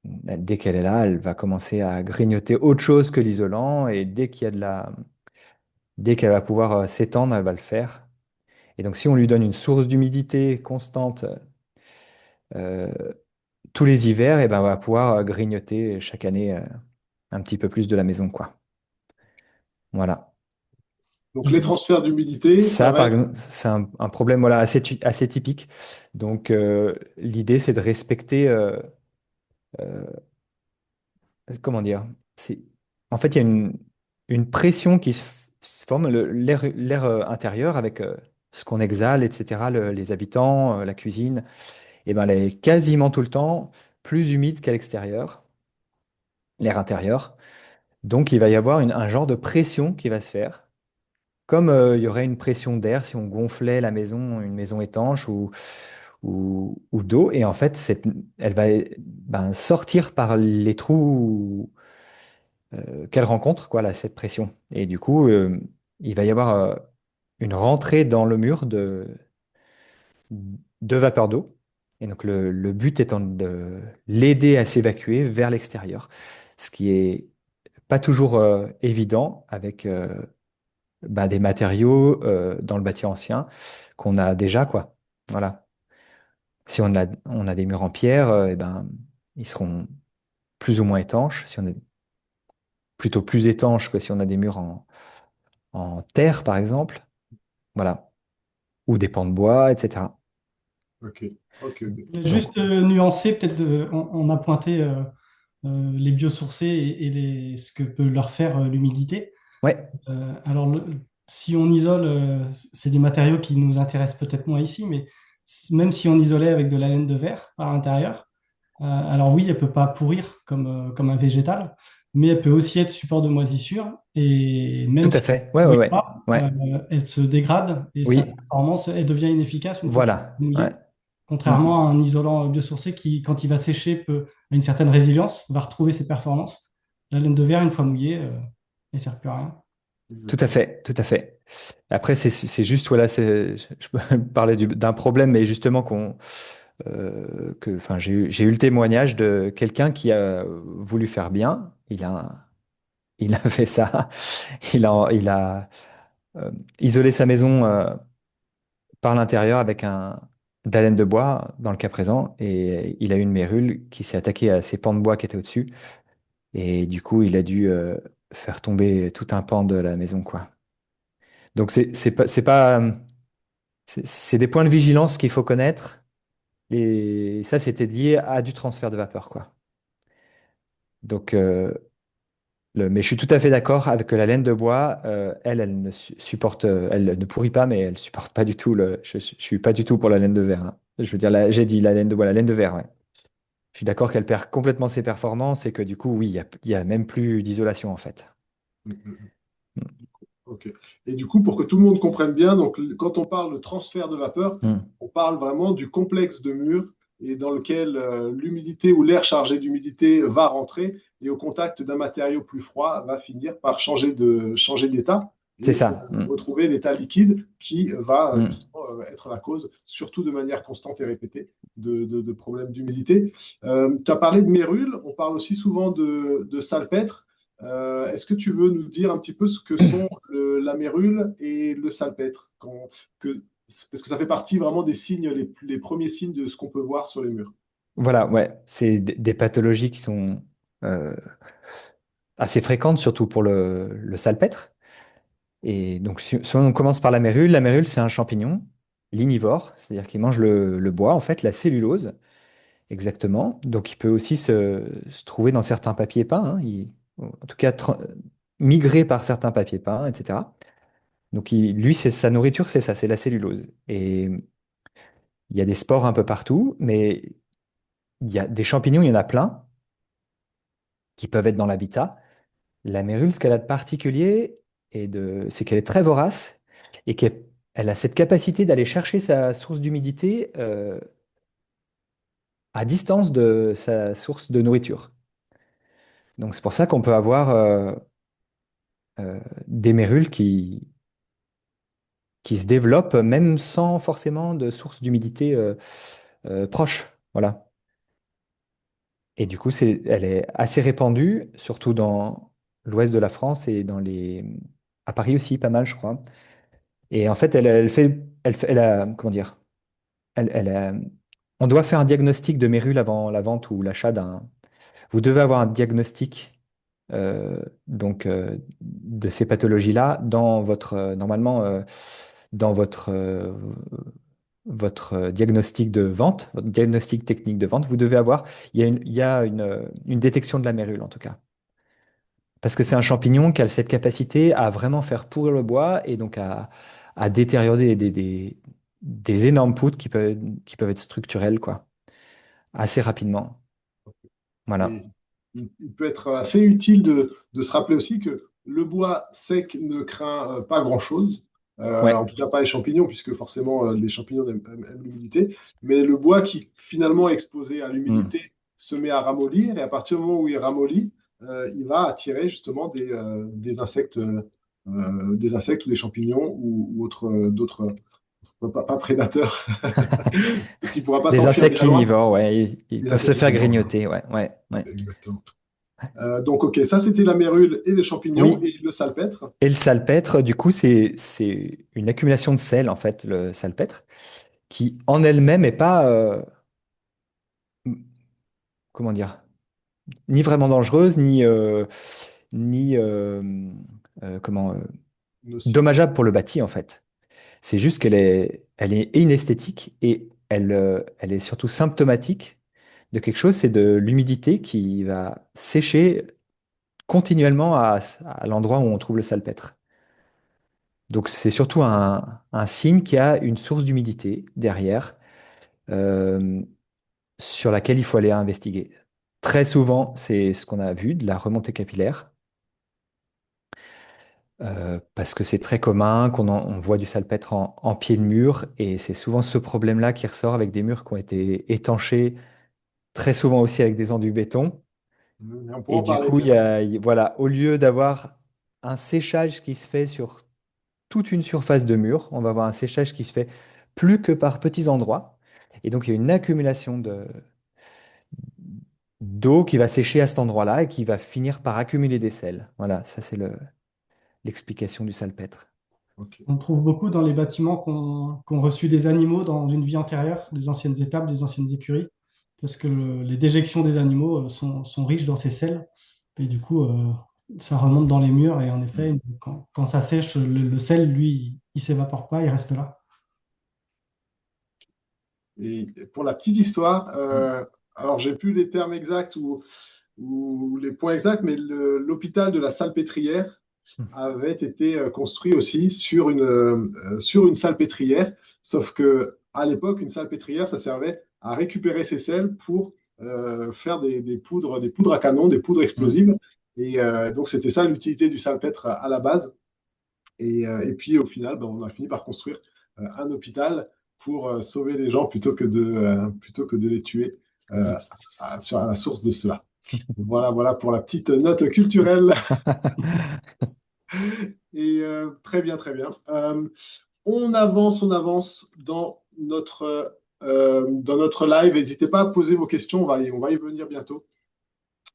qu'elle est là, elle va commencer à grignoter autre chose que l'isolant, et dès qu'elle va pouvoir s'étendre, elle va le faire. Et donc, si on lui donne une source d'humidité constante euh, tous les hivers, et ben, on va pouvoir grignoter chaque année un petit peu plus de la maison, quoi. Voilà. Donc, les transferts d'humidité, ça Ça, va par être exemple, c'est un problème voilà, assez typique. Donc, l'idée, c'est de respecter, comment dire, c'est, en fait, il y a une pression qui se forme, l'air intérieur avec ce qu'on exhale, etc., les habitants, la cuisine, et ben, elle est quasiment tout le temps plus humide qu'à l'extérieur, l'air intérieur. Donc, il va y avoir un genre de pression qui va se faire. Comme il y aurait une pression d'air si on gonflait une maison étanche ou d'eau. Et en fait, elle va ben, sortir par les trous qu'elle rencontre, quoi, là, cette pression. Et du coup, il va y avoir une rentrée dans le mur de vapeur d'eau. Et donc, le but étant de l'aider à s'évacuer vers l'extérieur. Ce qui est pas toujours évident avec bah, des matériaux dans le bâti ancien qu'on a déjà, quoi. Voilà. Si on a des murs en pierre, eh ben, ils seront plus ou moins étanches. Si on est plutôt plus étanches que si on a des murs en terre, par exemple. Voilà. Ou des pans de bois, etc. OK. OK, OK. Donc, Juste nuancer, peut-être, on a pointé les biosourcés ce que peut leur faire l'humidité. ouais, Alors, si on isole, c'est des matériaux qui nous intéressent peut-être moins ici, mais même si on isolait avec de la laine de verre par l'intérieur, alors oui, elle ne peut pas pourrir comme un végétal, mais elle peut aussi être support de moisissure. Et tout même à si elle fait. Ouais, ne ouais, pourrit ouais. pas, Ouais. elle se dégrade et sa Oui, performance, elle devient inefficace une fois qu'elle voilà. est Ouais. mouillée. Mm. Contrairement à un isolant biosourcé qui, quand il va sécher, a une certaine résilience, va retrouver ses performances. La laine de verre, une fois mouillée, elle ne sert plus à rien. Tout à Exactement. fait, tout à fait. Après, c'est juste, voilà, je peux parler d'un problème, mais justement enfin, j'ai eu le témoignage de quelqu'un qui a voulu faire bien. il a fait ça. Il a isolé sa maison par l'intérieur avec un de la laine de bois, dans le cas présent, et il a eu une mérule qui s'est attaquée à ses pans de bois qui étaient au-dessus, et du coup, il a dû faire tomber tout un pan de la maison, quoi. Donc, c'est des points de vigilance qu'il faut connaître, et ça, c'était lié à du transfert de vapeur, quoi. Donc, mais je suis tout à fait d'accord avec que la laine de bois, elle ne supporte, elle ne pourrit pas, mais elle supporte pas du tout je suis pas du tout pour la laine de verre, hein. Je veux dire, j'ai dit la laine de bois, la laine de verre, ouais. Je suis d'accord qu'elle perd complètement ses performances et que du coup, oui, il y a même plus d'isolation en fait. Mm, mm, mm. Ok. Et du coup, pour que tout le monde comprenne bien, donc quand on parle de transfert de vapeur, Mm. on parle vraiment du complexe de mur et dans lequel l'humidité ou l'air chargé d'humidité va rentrer et au contact d'un matériau plus froid va finir par changer d'état C'est et ça. Mm. retrouver l'état liquide qui va Mm. justement être la cause, surtout de manière constante et répétée, de problèmes d'humidité. Tu as parlé de mérule, on parle aussi souvent de salpêtre. Est-ce que tu veux nous dire un petit peu ce que sont la mérule et le salpêtre parce que ça fait partie vraiment des signes, les premiers signes de ce qu'on peut voir sur les murs. Voilà, ouais, c'est des pathologies qui sont euh, assez fréquentes, surtout pour le salpêtre. Et donc, si on commence par la mérule, c'est un champignon lignivore, c'est-à-dire qu'il mange le bois, en fait, la cellulose, exactement. Donc, il peut aussi se trouver dans certains papiers peints, hein. En tout cas, migrer par certains papiers peints, etc. Donc, lui, c'est sa nourriture, c'est ça, c'est la cellulose. Et il y a des spores un peu partout, mais il y a des champignons, il y en a plein qui peuvent être dans l'habitat. La mérule, ce qu'elle a de particulier, c'est qu'elle est très vorace et qu'elle a cette capacité d'aller chercher sa source d'humidité à distance de sa source de nourriture. Donc, c'est pour ça qu'on peut avoir des mérules qui se développent même sans forcément de source d'humidité proche. Voilà. Et du coup, elle est assez répandue, surtout dans l'ouest de la France et à Paris aussi, pas mal, je crois. Et en fait, elle a, comment dire, elle a- on doit faire un diagnostic de mérule avant la vente ou l'achat d'un. Vous devez avoir un diagnostic de ces pathologies-là dans normalement dans votre diagnostic de vente, votre diagnostic technique de vente. Vous devez avoir, il y a une détection de la mérule en tout cas. Parce que c'est un champignon qui a cette capacité à vraiment faire pourrir le bois et donc à détériorer des énormes poutres qui peuvent être structurelles, quoi, assez rapidement. Et Voilà. il peut être assez utile de se rappeler aussi que le bois sec ne craint pas grand-chose, en Ouais. tout cas pas les champignons, puisque forcément les champignons aiment l'humidité, mais le bois qui finalement est exposé à Hmm. l'humidité se met à ramollir, et à partir du moment où il ramollit, il va attirer justement des insectes ou des champignons ou d'autres, pas prédateurs, parce qu'il ne pourra pas Des s'enfuir insectes bien loin, lignivores, ouais, ils des peuvent se insectes faire lignivores. Voilà. grignoter, ouais, ouais, ouais. Exactement. Donc, ok, ça c'était la mérule et les champignons Oui. et le salpêtre. Et le salpêtre, du coup, c'est une accumulation de sel, en fait, le salpêtre, qui en elle-même est pas, comment dire, ni vraiment dangereuse, ni comment, Nocive. dommageable pour le bâti, en fait. C'est juste elle est inesthétique et elle est surtout symptomatique de quelque chose, c'est de l'humidité qui va sécher continuellement à l'endroit où on trouve le salpêtre. Donc c'est surtout un signe qu'il y a une source d'humidité derrière euh, sur laquelle il faut aller investiguer. Très souvent, c'est ce qu'on a vu, de la remontée capillaire, parce que c'est très commun on voit du salpêtre en pied de mur, et c'est souvent ce problème-là qui ressort avec des murs qui ont été étanchés, très souvent aussi avec des enduits béton. On pourra Et en du parler, coup, tiens. voilà, au lieu d'avoir un séchage qui se fait sur toute une surface de mur, on va avoir un séchage qui se fait plus que par petits endroits. Et donc, il y a une accumulation d'eau qui va sécher à cet endroit-là et qui va finir par accumuler des sels. Voilà, ça c'est l'explication du salpêtre. Ok. On trouve beaucoup dans les bâtiments qui ont reçu des animaux dans une vie antérieure, des anciennes étables, des anciennes écuries, parce que les déjections des animaux sont riches dans ces sels. Et du coup, ça remonte dans les murs. Et en effet, quand ça sèche, le sel, lui, il s'évapore pas, il reste là. Et pour la petite histoire, alors j'ai plus les termes exacts ou les points exacts, mais l'hôpital de la Salpêtrière avait été construit aussi sur une salpêtrière, sauf que à l'époque, une salpêtrière, ça servait à récupérer ces sels pour faire des poudres à canon, des poudres Mm. explosives. Et donc, c'était ça l'utilité du salpêtre à la base. Et puis, au final, ben, on a fini par construire un hôpital pour sauver les gens plutôt que de les tuer à la source de cela. Voilà, voilà pour la petite note culturelle. Et très bien, très bien. On avance dans notre live. N'hésitez pas à poser vos questions, on va y venir bientôt.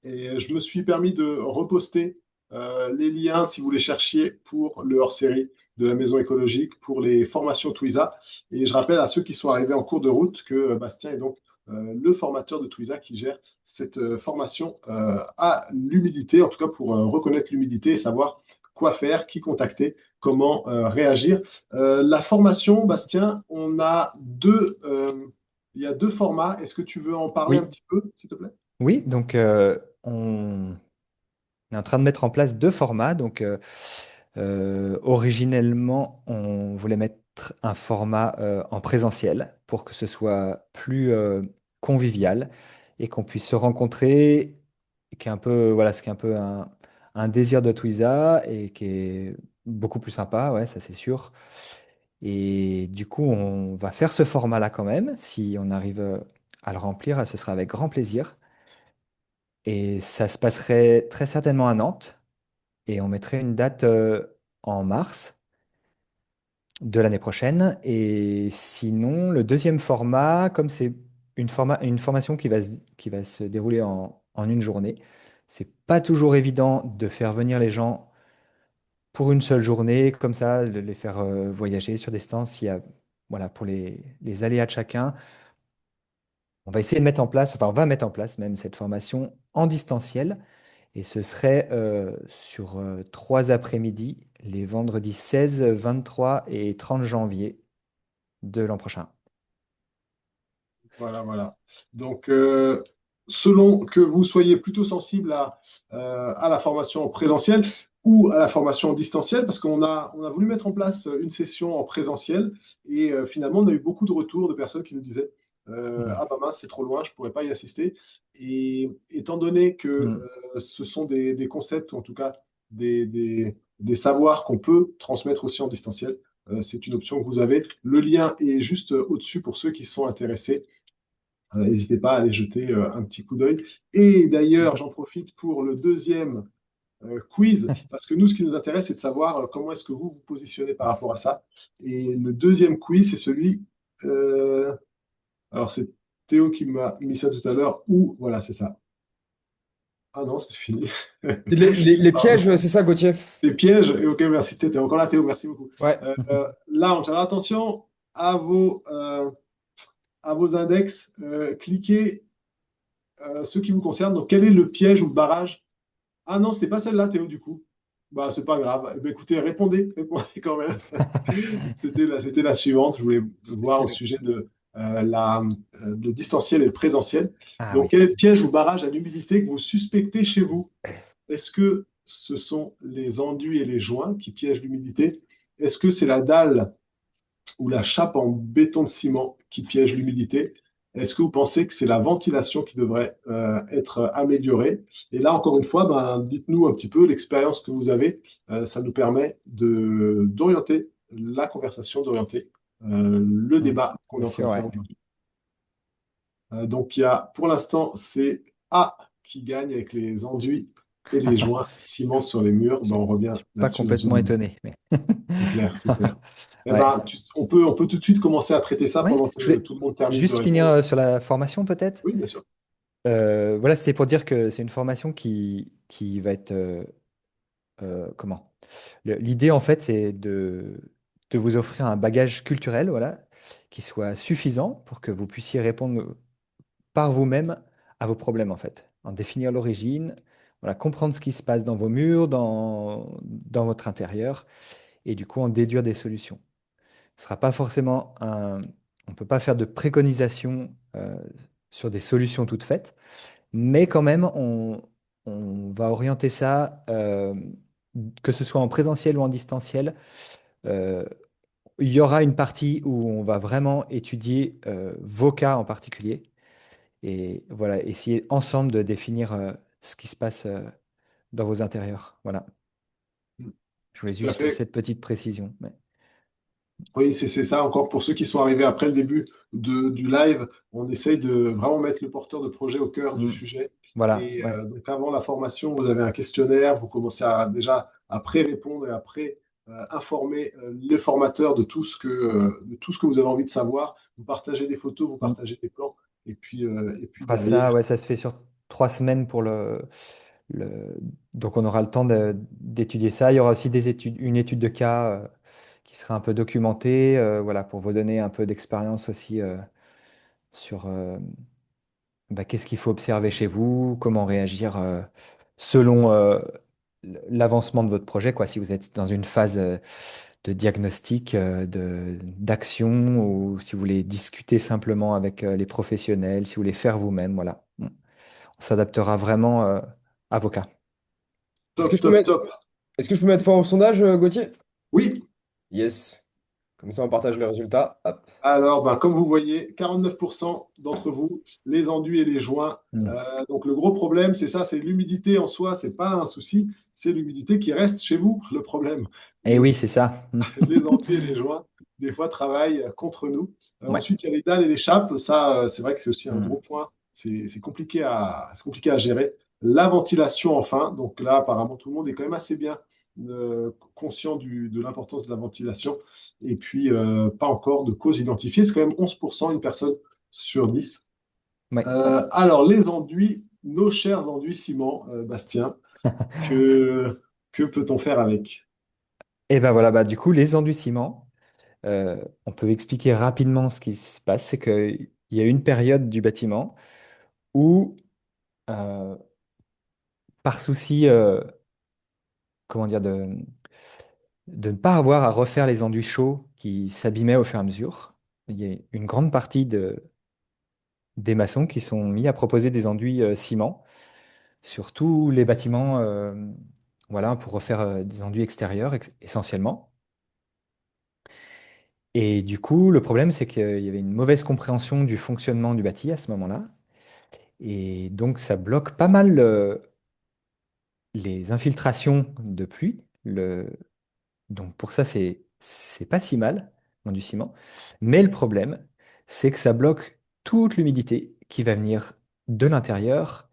Et je me suis permis de reposter les liens si vous les cherchiez pour le hors-série de la Maison écologique, pour les formations Twiza. Et je rappelle à ceux qui sont arrivés en cours de route que Bastien est donc le formateur de Twiza qui gère cette formation à l'humidité, en tout cas pour reconnaître l'humidité et savoir quoi faire, qui contacter, comment réagir. La formation, Bastien, il y a deux formats. Est-ce que tu veux en parler un Oui, petit peu, s'il te plaît? oui, donc on est en train de mettre en place deux formats. Donc, originellement, on voulait mettre un format en présentiel pour que ce soit plus convivial et qu'on puisse se rencontrer, qui est un peu, voilà, ce qui est un peu un désir de Twiza et qui est beaucoup plus sympa, ouais, ça c'est sûr. Et du coup, on va faire ce format-là quand même. Si on arrive à le remplir, ce sera avec grand plaisir. Et ça se passerait très certainement à Nantes. Et on mettrait une date en mars de l'année prochaine. Et sinon, le deuxième format, comme c'est une formation qui va se dérouler en une journée, c'est pas toujours évident de faire venir les gens pour une seule journée, comme ça, de les faire voyager sur des distances. Il y a, voilà, pour les aléas de chacun. On va essayer de mettre en place, enfin, on va mettre en place même cette formation en distanciel. Et ce serait sur 3 après-midi, les vendredis 16, 23 et 30 janvier de l'an prochain. Voilà, voilà. Donc, selon que vous soyez plutôt sensible à la formation présentielle ou à la formation distancielle, parce qu'on a voulu mettre en place une session en présentiel et finalement, on a eu beaucoup de retours de personnes qui nous disaient Mm. ah bah mince, c'est trop loin, je ne pourrais pas y assister. Et étant donné que Mm. ce sont des concepts, ou en tout cas des savoirs qu'on peut transmettre aussi en distanciel, c'est une option que vous avez. Le lien est juste au-dessus pour ceux qui sont intéressés. N'hésitez pas à aller jeter un petit coup d'œil. Et d'ailleurs, j'en profite pour le deuxième quiz, parce que nous, ce qui nous intéresse, c'est de savoir comment est-ce que vous vous positionnez par rapport à ça. Et le deuxième quiz, c'est celui, alors c'est Théo qui m'a mis ça tout à l'heure, ou voilà, c'est ça. Ah non, c'est fini. Les Pardon. pièges, c'est ça, Gauthier? Des pièges. Et ok, merci. T'es encore là, Théo, merci beaucoup. Ouais. Lounge, alors attention à vos index. Cliquez ceux qui vous concernent. Donc, quel est le piège ou le barrage? Ah non, c'était pas celle-là, Théo, du coup. Bah, c'est pas grave. Eh ben, écoutez, répondez quand même. C'était la suivante. Je voulais voir au C'est- sujet le distanciel et le présentiel. Ah Donc, oui. quel est le piège ou barrage à l'humidité que vous suspectez chez vous? Est-ce que ce sont les enduits et les joints qui piègent l'humidité? Est-ce que c'est la dalle ou la chape en béton de ciment qui piège l'humidité? Est-ce que vous pensez que c'est la ventilation qui devrait être améliorée? Et là, encore une fois, ben, dites-nous un petit peu l'expérience que vous avez. Ça nous permet d'orienter la conversation, d'orienter le Mm. débat qu'on est Bien en train sûr, de ouais. faire aujourd'hui. Donc, il y a, pour l'instant, c'est A qui gagne avec les enduits et les joints ciment sur les murs. Ben, Je on revient je suis pas là-dessus dans une complètement minute. étonné, mais C'est clair, c'est clair. Eh ouais. ben, on peut tout de suite commencer à traiter ça Ouais. pendant Je que vais tout le monde termine de juste finir répondre. sur la formation peut-être. Oui, bien sûr. Voilà, c'était pour dire que c'est une formation qui va être comment? L'idée, en fait, c'est de vous offrir un bagage culturel, voilà, qui soit suffisant pour que vous puissiez répondre par vous-même à vos problèmes, en fait. En définir l'origine, voilà, comprendre ce qui se passe dans vos murs, dans votre intérieur, et du coup en déduire des solutions. Ce sera pas forcément un... On ne peut pas faire de préconisation sur des solutions toutes faites, mais quand même, on va orienter ça, que ce soit en présentiel ou en distanciel. euh, il y aura une partie où on va vraiment étudier vos cas en particulier et voilà, essayer ensemble de définir ce qui se passe dans vos intérieurs. Voilà. Je voulais Tout à juste faire fait. cette petite précision. Oui, c'est ça. Encore pour ceux qui sont arrivés après le début du live, on essaye de vraiment mettre le porteur de projet au cœur du Mm. sujet. Voilà, Et ouais. donc avant la formation, vous avez un questionnaire, vous commencez déjà à pré-répondre et à pré-informer les formateurs de tout ce que vous avez envie de savoir. Vous partagez des photos, vous Mm. partagez des plans, et On puis fera ça, derrière, ouais, ça se fait sur 3 semaines pour le... Donc on aura le temps d'étudier ça. Il y aura aussi des études, une étude de cas qui sera un peu documentée, voilà, pour vous donner un peu d'expérience aussi sur bah, qu'est-ce qu'il faut observer chez vous, comment réagir selon l'avancement de votre projet, quoi. Si vous êtes dans une phase de diagnostic, d'action, ou si vous voulez discuter simplement avec les professionnels, si vous voulez faire vous-même, voilà. On s'adaptera vraiment à vos cas. Est-ce que top, je peux top, mettre, top. est-ce que je peux mettre fin au sondage, Gauthier? Oui, Yes. Comme ça, on partage les résultats. Hop. alors, ben, comme vous voyez, 49% d'entre vous, les enduits et les joints. Mm. Donc, le gros problème, c'est ça, c'est l'humidité en soi, c'est pas un souci, c'est l'humidité qui reste chez vous, le problème. Eh oui, Les, c'est ça. les enduits et les joints, des fois, travaillent contre nous. Ouais. Ensuite, il y a les dalles et les chapes. Ça, c'est vrai que c'est aussi un gros Mm. point. C'est compliqué à gérer. La ventilation, enfin. Donc là, apparemment, tout le monde est quand même assez bien conscient de l'importance de la ventilation. Et puis, pas encore de cause identifiée. C'est quand même 11%, une personne sur 10. Ouais. Alors, les enduits, nos chers enduits ciment, Bastien, que, que peut-on faire avec? Et ben voilà, bah, du coup, les enduits ciment, on peut expliquer rapidement ce qui se passe. C'est qu'il y a une période du bâtiment où, euh, par souci, comment dire, de ne pas avoir à refaire les enduits chauds qui s'abîmaient au fur et à mesure, il y a une grande partie des maçons qui sont mis à proposer des enduits ciment sur tous les bâtiments, voilà, pour refaire des enduits extérieurs essentiellement. Et du coup, le problème, c'est qu'il y avait une mauvaise compréhension du fonctionnement du bâti à ce moment-là. Et donc, ça bloque pas mal les infiltrations de pluie. Donc, pour ça, c'est pas si mal, dans du ciment. Mais le problème, c'est que ça bloque toute l'humidité qui va venir de l'intérieur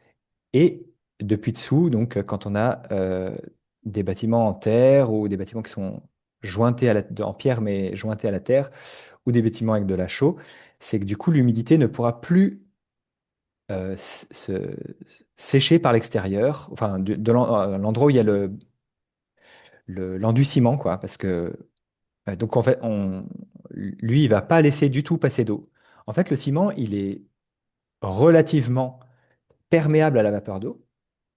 et depuis dessous. Donc, quand on a des bâtiments en terre ou des bâtiments qui sont jointés en pierre, mais jointés à la terre, ou des bâtiments avec de la chaux, c'est que du coup, l'humidité ne pourra plus se sécher par l'extérieur, enfin, l'endroit où il y a l'enduit ciment, quoi, parce que, donc en fait, lui, il va pas laisser du tout passer d'eau. En fait, le ciment, il est relativement perméable à la vapeur d'eau,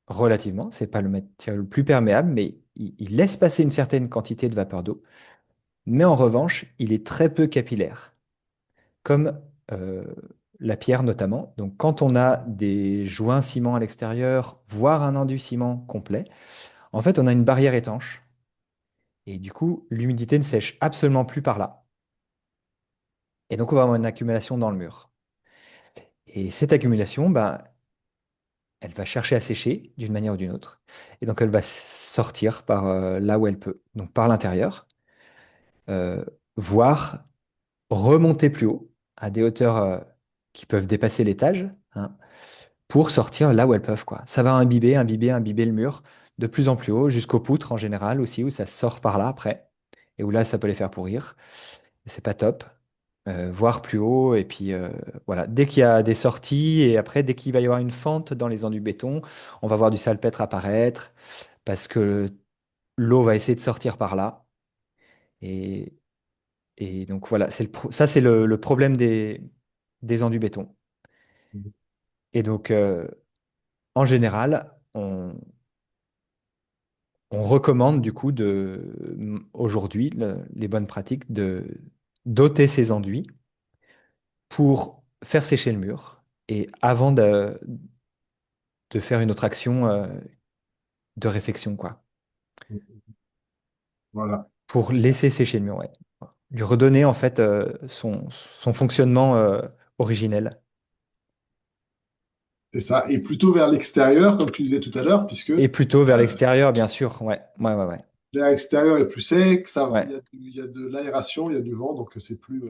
relativement, c'est pas le matériau le plus perméable, mais il laisse passer une certaine quantité de vapeur d'eau, mais en revanche, il est très peu capillaire. Comme euh, la pierre notamment. Donc quand on a des joints ciment à l'extérieur, voire un enduit ciment complet, en fait on a une barrière étanche. Et du coup, l'humidité ne sèche absolument plus par là. Et donc on va avoir une accumulation dans le mur. Et cette accumulation, ben, elle va chercher à sécher d'une manière ou d'une autre. Et donc elle va sortir par là où elle peut, donc par l'intérieur, euh, voire remonter plus haut, à des hauteurs qui peuvent dépasser l'étage, hein, pour sortir là où elles peuvent, quoi. Ça va imbiber, imbiber, imbiber le mur de plus en plus haut, jusqu'aux poutres en général aussi, où ça sort par là après, et où là, ça peut les faire pourrir. C'est pas top. voire plus haut. Et puis voilà, dès qu'il y a des sorties et après, dès qu'il va y avoir une fente dans les enduits béton, on va voir du salpêtre apparaître parce que l'eau va essayer de sortir par là. Et, et donc voilà, ça c'est le problème des enduits béton. Et donc en général, on recommande du coup aujourd'hui les bonnes pratiques de d'ôter ces enduits pour faire sécher le mur et avant de faire une autre action de réfection, quoi. Voilà. Pour laisser sécher le mur, ouais. Lui redonner en fait son fonctionnement originel. C'est ça. Et plutôt vers l'extérieur, comme tu disais tout à l'heure, puisque Et plutôt vers l'extérieur, bien sûr. Ouais, ouais, ouais, ouais. l'air extérieur est plus sec, Ouais. il y a de l'aération, il y a du vent, donc c'est plus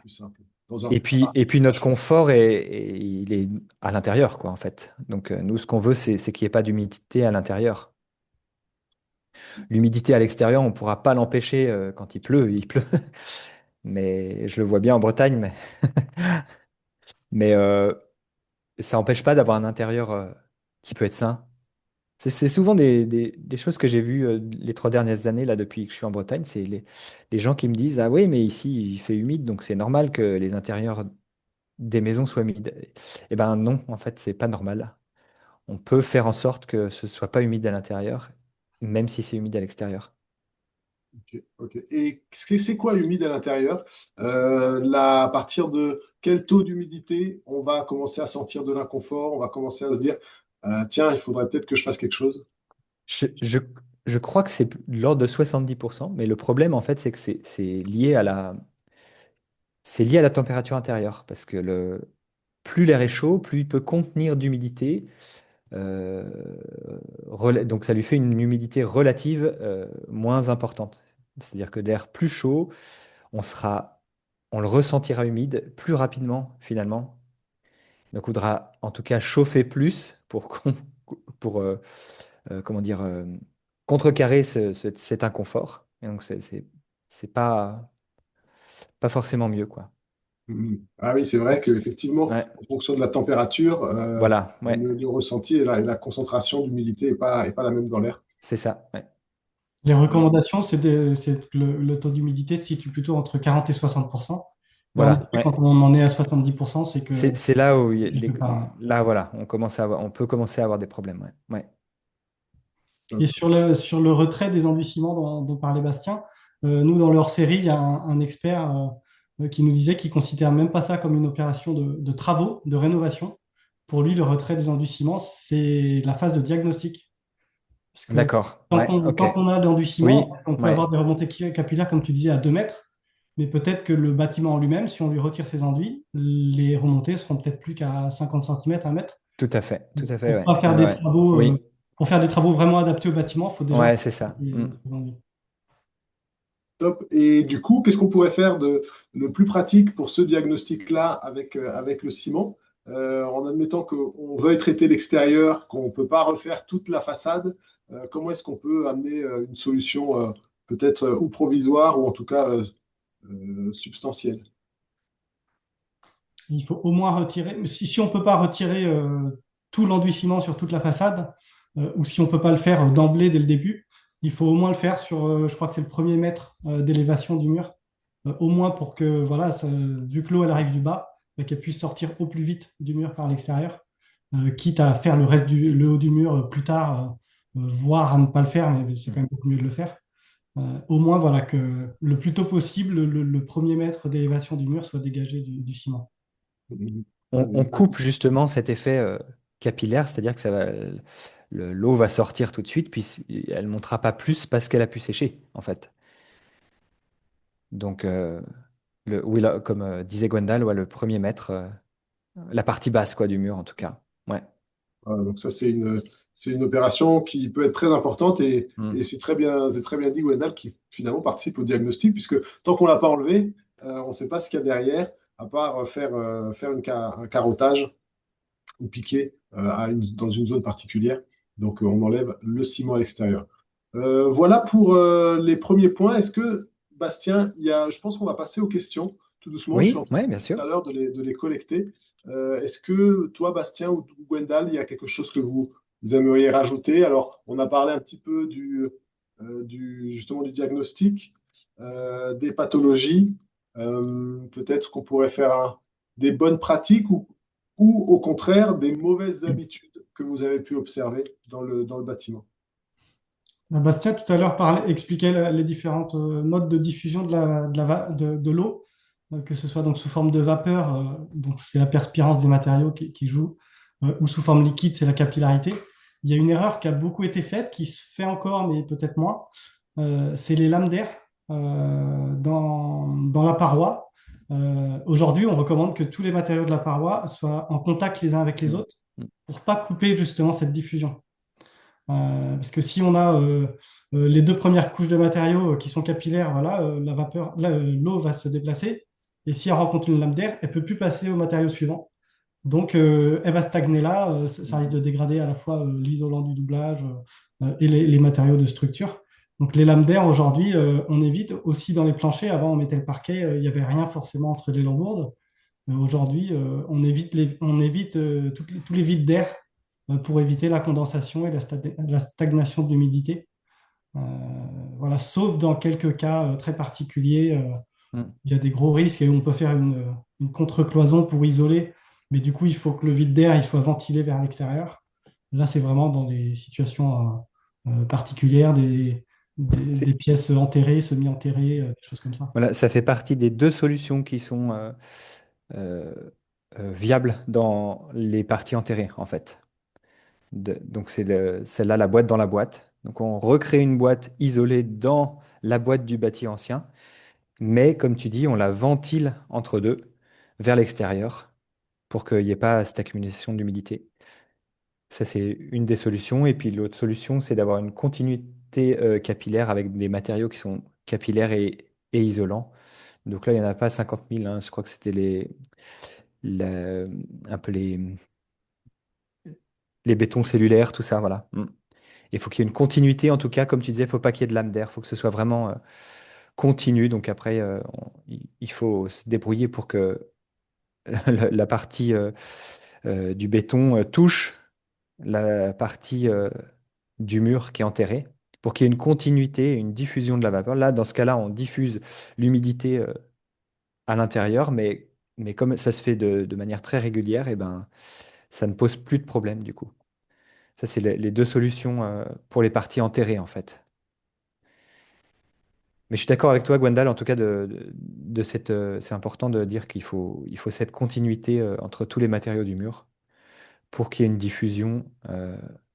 simple. Dans un, Et puis notre confort il est à l'intérieur, quoi, en fait. Donc nous, ce qu'on veut, c'est qu'il n'y ait pas d'humidité à l'intérieur. L'humidité à l'extérieur, on ne pourra pas l'empêcher quand il pleut. Mais je le vois bien en Bretagne, mais ça n'empêche pas d'avoir un intérieur qui peut être sain. C'est souvent des choses que j'ai vues les 3 dernières années, là, depuis que je suis en Bretagne. C'est les gens qui me disent, ah oui, mais ici, il fait humide, donc c'est normal que les intérieurs des maisons soient humides. Eh ben non, en fait, c'est pas normal. On peut faire en sorte que ce soit pas humide à l'intérieur, même si c'est humide à l'extérieur. ok, ok. Et c'est quoi humide à l'intérieur? À partir de quel taux d'humidité on va commencer à sentir de l'inconfort, on va commencer à se dire, tiens, il faudrait peut-être que je fasse quelque chose. Je, je, je crois que c'est de l'ordre de 70%, mais le problème, en fait, c'est que c'est lié à la température intérieure, parce que plus l'air est chaud, plus il peut contenir d'humidité. euh, donc ça lui fait une humidité relative moins importante. C'est-à-dire que l'air plus chaud, on le ressentira humide plus rapidement finalement. Donc il faudra en tout cas chauffer plus pour comment dire, contrecarrer cet inconfort. Et donc c'est pas forcément mieux, quoi. Mhm. Ah oui, c'est vrai qu'effectivement, Ouais, en fonction de la température, voilà, ouais, le ressenti et la concentration d'humidité est pas la même dans l'air. c'est ça. Ouais. Les recommandations, c'est que le taux d'humidité se situe plutôt entre 40 et 60%. Et en Voilà, effet, quand ouais. on en est à 70%, c'est que C'est là où quelque part. là voilà, on peut commencer à avoir des problèmes. Ouais. Ouais. Et sur le retrait des enduits ciment dont parlait Bastien, nous, dans leur série, il y a un expert qui nous disait qu'il ne considère même pas ça comme une opération de travaux, de rénovation. Pour lui, le retrait des enduits ciment, c'est la phase de diagnostic. Parce que D'accord. Ouais. Ok. tant qu'on a l'enduit Oui. ciment, on peut Ouais. avoir des remontées capillaires, comme tu disais, à 2 mètres. Mais peut-être que le bâtiment en lui-même, si on lui retire ses enduits, les remontées seront peut-être plus qu'à 50 centimètres, 1 mètre. Tout à fait. Tout à fait. Pour Ouais. pas faire Ouais. des Ouais. travaux, Oui. pour faire des travaux vraiment adaptés au bâtiment, il faut déjà Ouais, c'est ça. Mm. ces enduits. Top. Et du coup, qu'est-ce qu'on pourrait faire de le plus pratique pour ce diagnostic-là avec le ciment? En admettant qu'on veuille traiter l'extérieur, qu'on ne peut pas refaire toute la façade, comment est-ce qu'on peut amener une solution peut-être ou provisoire ou en tout cas substantielle? Il faut au moins retirer, si on ne peut pas retirer tout l'enduit ciment sur toute la façade, ou si on ne peut pas le faire d'emblée dès le début, il faut au moins le faire sur, je crois que c'est le premier mètre d'élévation du mur, au moins pour que, voilà, vu que l'eau elle arrive du bas, qu'elle puisse sortir au plus vite du mur par l'extérieur, quitte à faire le haut du mur plus tard, voire à ne pas le faire, mais c'est quand même beaucoup mieux de le faire. Au moins, voilà, que le plus tôt possible, le premier mètre d'élévation du mur soit dégagé du ciment. On coupe justement cet effet capillaire, c'est-à-dire que l'eau va sortir tout de suite, puis elle ne montera pas plus parce qu'elle a pu sécher, en fait. Donc, oui, là, comme disait Gwendal, ouais, le premier mètre, la partie basse quoi, du mur en tout cas. Ouais. Voilà, donc ça, c'est une opération qui peut être très importante Mm. et c'est très bien dit, Gwendal, qui finalement participe au diagnostic, puisque tant qu'on ne l'a pas enlevé, on ne sait pas ce qu'il y a derrière, à part faire un carottage ou piquer dans une zone particulière. Donc, on enlève le ciment à l'extérieur. Voilà pour les premiers points. Est-ce que, Bastien, je pense qu'on va passer aux questions. tout doucement. Je suis Oui, en train ouais, bien tout sûr. à l'heure de les collecter. Est-ce que toi, Bastien ou Gwendal, il y a quelque chose que vous aimeriez rajouter? Alors, on a parlé un petit peu justement du diagnostic, des pathologies. Peut-être qu'on pourrait faire des bonnes pratiques ou au contraire des mauvaises habitudes que vous avez pu observer dans le bâtiment. Bastien, tout à l'heure, expliquait les différentes modes de diffusion de l'eau, que ce soit donc sous forme de vapeur, donc c'est la perspirance des matériaux qui joue, ou sous forme liquide, c'est la capillarité. Il y a une erreur qui a beaucoup été faite, qui se fait encore, mais peut-être moins, c'est les lames d'air dans la paroi. Aujourd'hui, on recommande que tous les matériaux de la paroi soient en contact les uns avec les Mm. autres pour pas couper justement cette diffusion. Parce que si on a les deux premières couches de matériaux qui sont capillaires, voilà, la vapeur, l'eau va se déplacer. Et si elle rencontre une lame d'air, elle ne peut plus passer au matériau suivant. Donc, elle va stagner là. Ça risque de dégrader à la fois l'isolant du doublage et les matériaux de structure. Donc, les lames d'air, aujourd'hui, on évite aussi dans les planchers. Avant, on mettait le parquet, il n'y avait rien forcément entre les lambourdes. Aujourd'hui, on évite tous les vides d'air pour éviter la condensation et la stagnation de l'humidité. Euh, voilà, sauf dans quelques cas très particuliers, Mm. il y a des gros risques et on peut faire une contre-cloison pour isoler, mais du coup, il faut que le vide d'air il soit ventilé vers l'extérieur. Là, c'est vraiment dans des situations particulières, des C'est- pièces enterrées, semi-enterrées, des choses comme ça. Voilà, ça fait partie des deux solutions qui sont euh, viables dans les parties enterrées, en fait. Donc c'est celle-là, la boîte dans la boîte. Donc on recrée une boîte isolée dans la boîte du bâti ancien, mais comme tu dis, on la ventile entre deux vers l'extérieur pour qu'il n'y ait pas cette accumulation d'humidité. Ça, c'est une des solutions. Et puis l'autre solution, c'est d'avoir une continuité capillaire avec des matériaux qui sont capillaires et isolants. Donc là, il n'y en a pas 50 000, hein. Je crois que c'était la- un peu les bétons cellulaires, tout ça, voilà. Mm. Il faut qu'il y ait une continuité, en tout cas, comme tu disais, il ne faut pas qu'il y ait de lame d'air, il faut que ce soit vraiment continu. Donc après, il faut se débrouiller pour que la partie du béton touche la partie du mur qui est enterré, pour qu'il y ait une continuité, une diffusion de la vapeur. Là, dans ce cas-là, on diffuse l'humidité à l'intérieur, mais comme ça se fait de manière très régulière, et ben, ça ne pose plus de problème du coup. Ça, c'est les deux solutions pour les parties enterrées, en fait. Mais je suis d'accord avec toi, Gwendal, en tout cas, de cette, c'est important de dire il faut cette continuité entre tous les matériaux du mur pour qu'il y ait une diffusion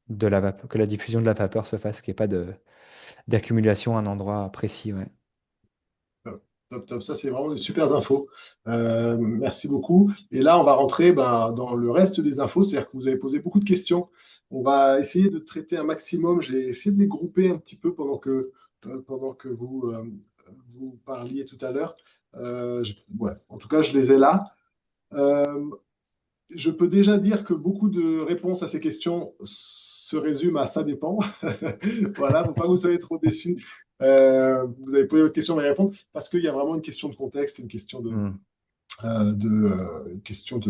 de la vapeur, que la diffusion de la vapeur se fasse, qu'il n'y ait pas d'accumulation à un endroit précis. Ouais. Top, top. Ça, c'est vraiment des super infos. Merci beaucoup. Et là, on va rentrer dans le reste des infos, c'est-à-dire que vous avez posé beaucoup de questions. On va essayer de traiter un maximum. J'ai essayé de les grouper un petit peu pendant que vous parliez tout à l'heure. Ouais, en tout cas, je les ai là. Euh, je peux déjà dire que beaucoup de réponses à ces questions se résument à ça dépend. Voilà, faut pas que vous soyez trop déçus. Vous avez posé votre question, on va y répondre parce qu'il y a vraiment une question de contexte, une question Hmm. une question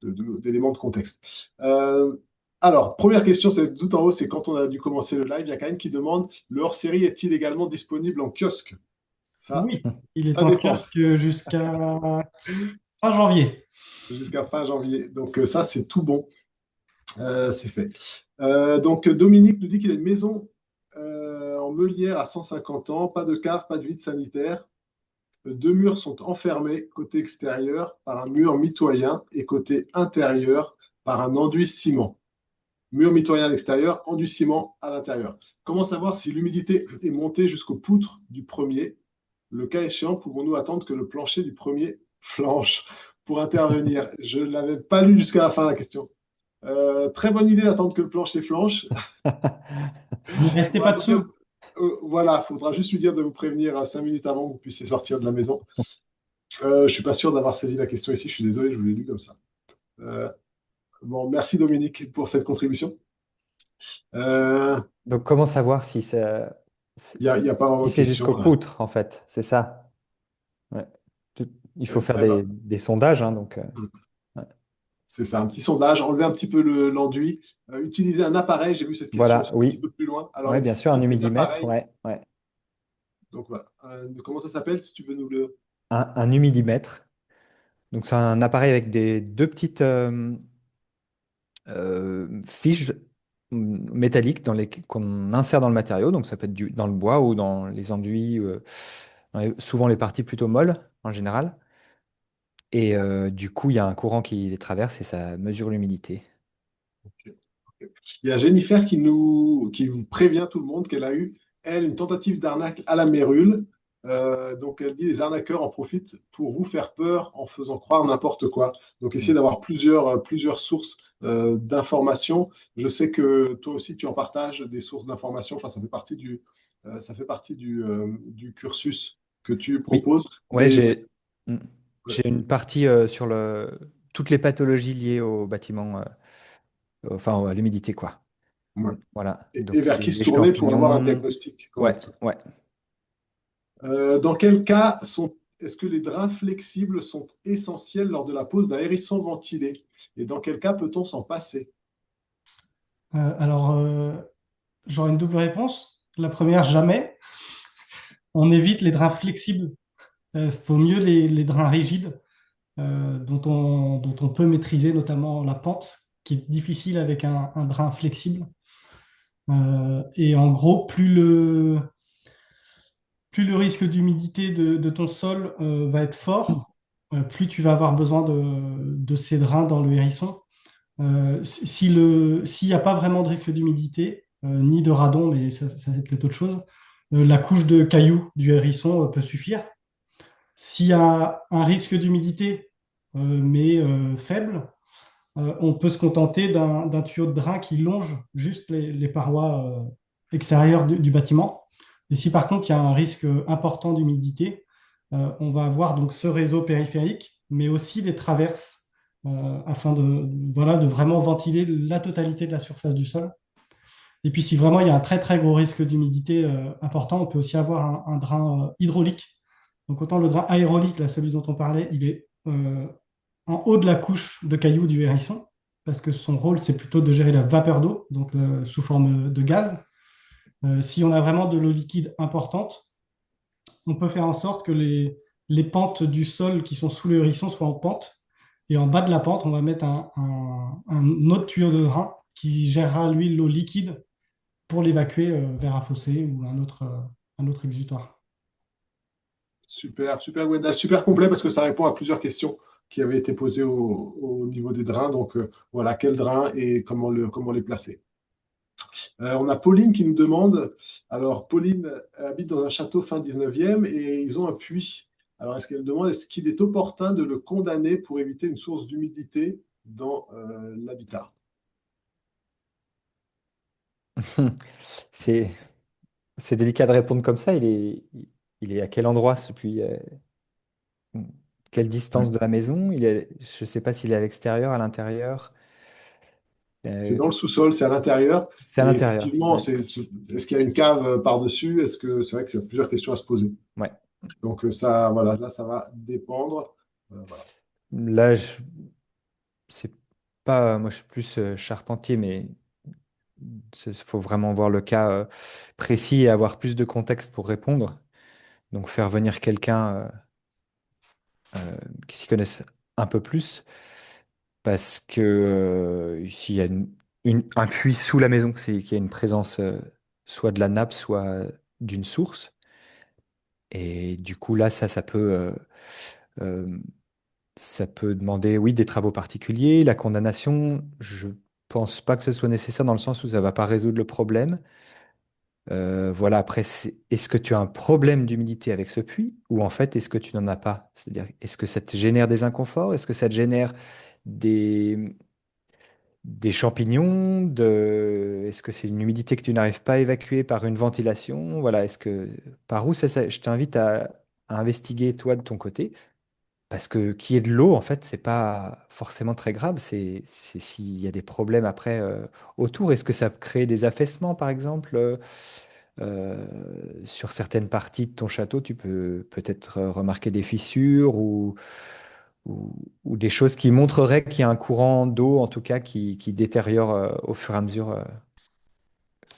d'éléments de contexte. Alors, première question, c'est tout en haut, c'est quand on a dû commencer le live, il y a Karine qui demande le hors-série est-il également disponible en kiosque? Ça, Oui, il est ça en dépend. kiosque jusqu'à fin janvier. Jusqu'à fin janvier. Donc ça, c'est tout bon. C'est fait. Donc Dominique nous dit qu'il a une maison en meulière à 150 ans, pas de cave, pas de vide sanitaire. Deux murs sont enfermés côté extérieur par un mur mitoyen et côté intérieur par un enduit ciment. Mur mitoyen à l'extérieur, enduit ciment à l'intérieur. Comment savoir si l'humidité est montée jusqu'aux poutres du premier? Le cas échéant, pouvons-nous attendre que le plancher du premier flanche pour intervenir? Je ne l'avais pas lu jusqu'à la fin la question. Très bonne idée d'attendre que le plancher flanche. Ne restez pas Donc, dessous. voilà, il faudra juste lui dire de vous prévenir 5 minutes avant que vous puissiez sortir de la maison. Je suis pas sûr d'avoir saisi la question ici, je suis désolé, je vous l'ai lu comme ça. Euh, bon, merci Dominique pour cette contribution. Il Donc, comment savoir n'y a pas vraiment si de c'est question jusqu'aux là. poutres, en fait? C'est ça. Ouais. Tout- il faut faire Eh ben, des sondages, hein, donc ouais. c'est ça, un petit sondage, enlever un petit peu l'enduit, utiliser un appareil, j'ai vu cette question Voilà, aussi un petit oui, peu plus loin. Alors, il ouais, bien sûr, un existe des humidimètre, appareils, ouais, ouais. donc voilà. Comment ça s'appelle si tu veux nous le... Un humidimètre. Donc, c'est un appareil avec des deux petites fiches métalliques qu'on insère dans le matériau. Donc, ça peut être dans le bois ou dans les enduits, souvent les parties plutôt molles en général. Et du coup, il y a un courant qui les traverse et ça mesure l'humidité. Ok. Il y a Jennifer qui vous prévient tout le monde qu'elle a eu, elle, une tentative d'arnaque à la mérule. Donc, elle dit les arnaqueurs en profitent pour vous faire peur en faisant croire n'importe quoi. Donc, essayez Mm. d'avoir plusieurs sources d'informations. Je sais que toi aussi, tu en partages des sources d'informations. Enfin, ça fait partie du cursus que tu Oui, proposes. ouais, Mais c'est- mm, ouais, j'ai une partie sur toutes les pathologies liées au bâtiment, enfin à l'humidité, quoi. ouais. Voilà, Et donc vers qui se les tourner pour avoir un champignons. diagnostic Ouais, correct. ouais. Dans quel cas est-ce que les draps flexibles sont essentiels lors de la pose d'un hérisson ventilé? Et dans quel cas peut-on s'en passer? Alors, j'aurais une double réponse. La première, jamais. On évite les drains flexibles. Il faut mieux les drains rigides dont on peut maîtriser notamment la pente, qui est difficile avec un drain flexible. Et en gros, plus le risque d'humidité de ton sol va être fort, plus tu vas avoir besoin de ces drains dans le hérisson. S'il n'y a pas vraiment de risque d'humidité, ni de radon, mais ça, c'est peut-être autre chose, la couche de cailloux du hérisson peut suffire. S'il y a un risque d'humidité, mais faible, on peut se contenter d'un tuyau de drain qui longe juste les parois extérieures du bâtiment. Et si par contre il y a un risque important d'humidité, on va avoir donc ce réseau périphérique, mais aussi des traverses afin voilà, de vraiment ventiler la totalité de la surface du sol. Et puis si vraiment il y a un très très gros risque d'humidité important, on peut aussi avoir un drain hydraulique. Donc autant le drain aérolique, là, celui dont on parlait, il est en haut de la couche de cailloux du hérisson, parce que son rôle, c'est plutôt de gérer la vapeur d'eau, donc sous forme de gaz. Si on a vraiment de l'eau liquide importante, on peut faire en sorte que les pentes du sol qui sont sous le hérisson soient en pente. Et en bas de la pente, on va mettre un autre tuyau de drain qui gérera, lui, l'eau liquide pour l'évacuer vers un fossé ou un autre exutoire. Super, super Gwendal, super complet parce que ça répond à plusieurs questions qui avaient été posées au niveau des drains. Donc voilà, quel drain et comment les placer. On a Pauline qui nous demande, alors Pauline habite dans un château fin 19e et ils ont un puits. Alors est-ce qu'elle demande, est-ce qu'il est opportun de le condamner pour éviter une source d'humidité dans l'habitat? C'est c'est délicat de répondre comme ça. Il est à quel endroit ce puits? Quelle distance de la maison? Je ne sais pas s'il est à l'extérieur, à l'intérieur. C'est Euh, dans le sous-sol, c'est à l'intérieur. c'est à Et l'intérieur. effectivement, Ouais. est-ce qu'il y a une cave par-dessus? Est-ce que c'est vrai que c'est plusieurs questions à se poser. Ouais. Donc ça, voilà, là, ça va dépendre. Voilà. Là, c'est pas. Moi, je suis plus charpentier, mais il faut vraiment voir le cas précis et avoir plus de contexte pour répondre. Donc, faire venir quelqu'un qui s'y connaisse un peu plus. Parce que s'il y a un puits sous la maison, c'est qu'il y a une présence soit de la nappe, soit d'une source. Et du coup, là, euh, ça peut demander, oui, des travaux particuliers. La condamnation, je pense pas que ce soit nécessaire dans le sens où ça va pas résoudre le problème. Voilà, après, est-ce que tu as un problème d'humidité avec ce puits ou en fait, est-ce que tu n'en as pas? C'est-à-dire, est-ce que ça te génère des inconforts? Est-ce que ça te génère des, des champignons? Est-ce que c'est une humidité que tu n'arrives pas à évacuer par une ventilation? Voilà, par où je t'invite à investiguer toi de ton côté. Parce que qu'il y ait de l'eau, en fait, c'est pas forcément très grave. C'est s'il y a des problèmes après autour. Est-ce que ça crée des affaissements, par exemple? sur certaines parties de ton château, tu peux peut-être remarquer des fissures ou des choses qui montreraient qu'il y a un courant d'eau, en tout cas, qui détériore au fur et à mesure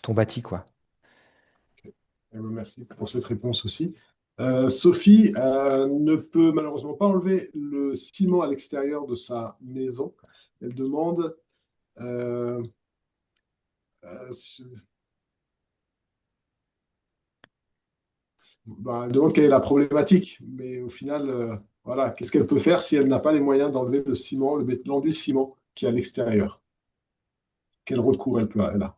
ton bâti, quoi. Merci pour cette réponse aussi. Sophie ne peut malheureusement pas enlever le ciment à l'extérieur de sa maison. Elle demande, euh, euh, si- elle demande quelle est la problématique, mais au final, voilà, qu'est-ce qu'elle peut faire si elle n'a pas les moyens d'enlever le ciment, l'enduit ciment qui est à l'extérieur? Quel recours elle a?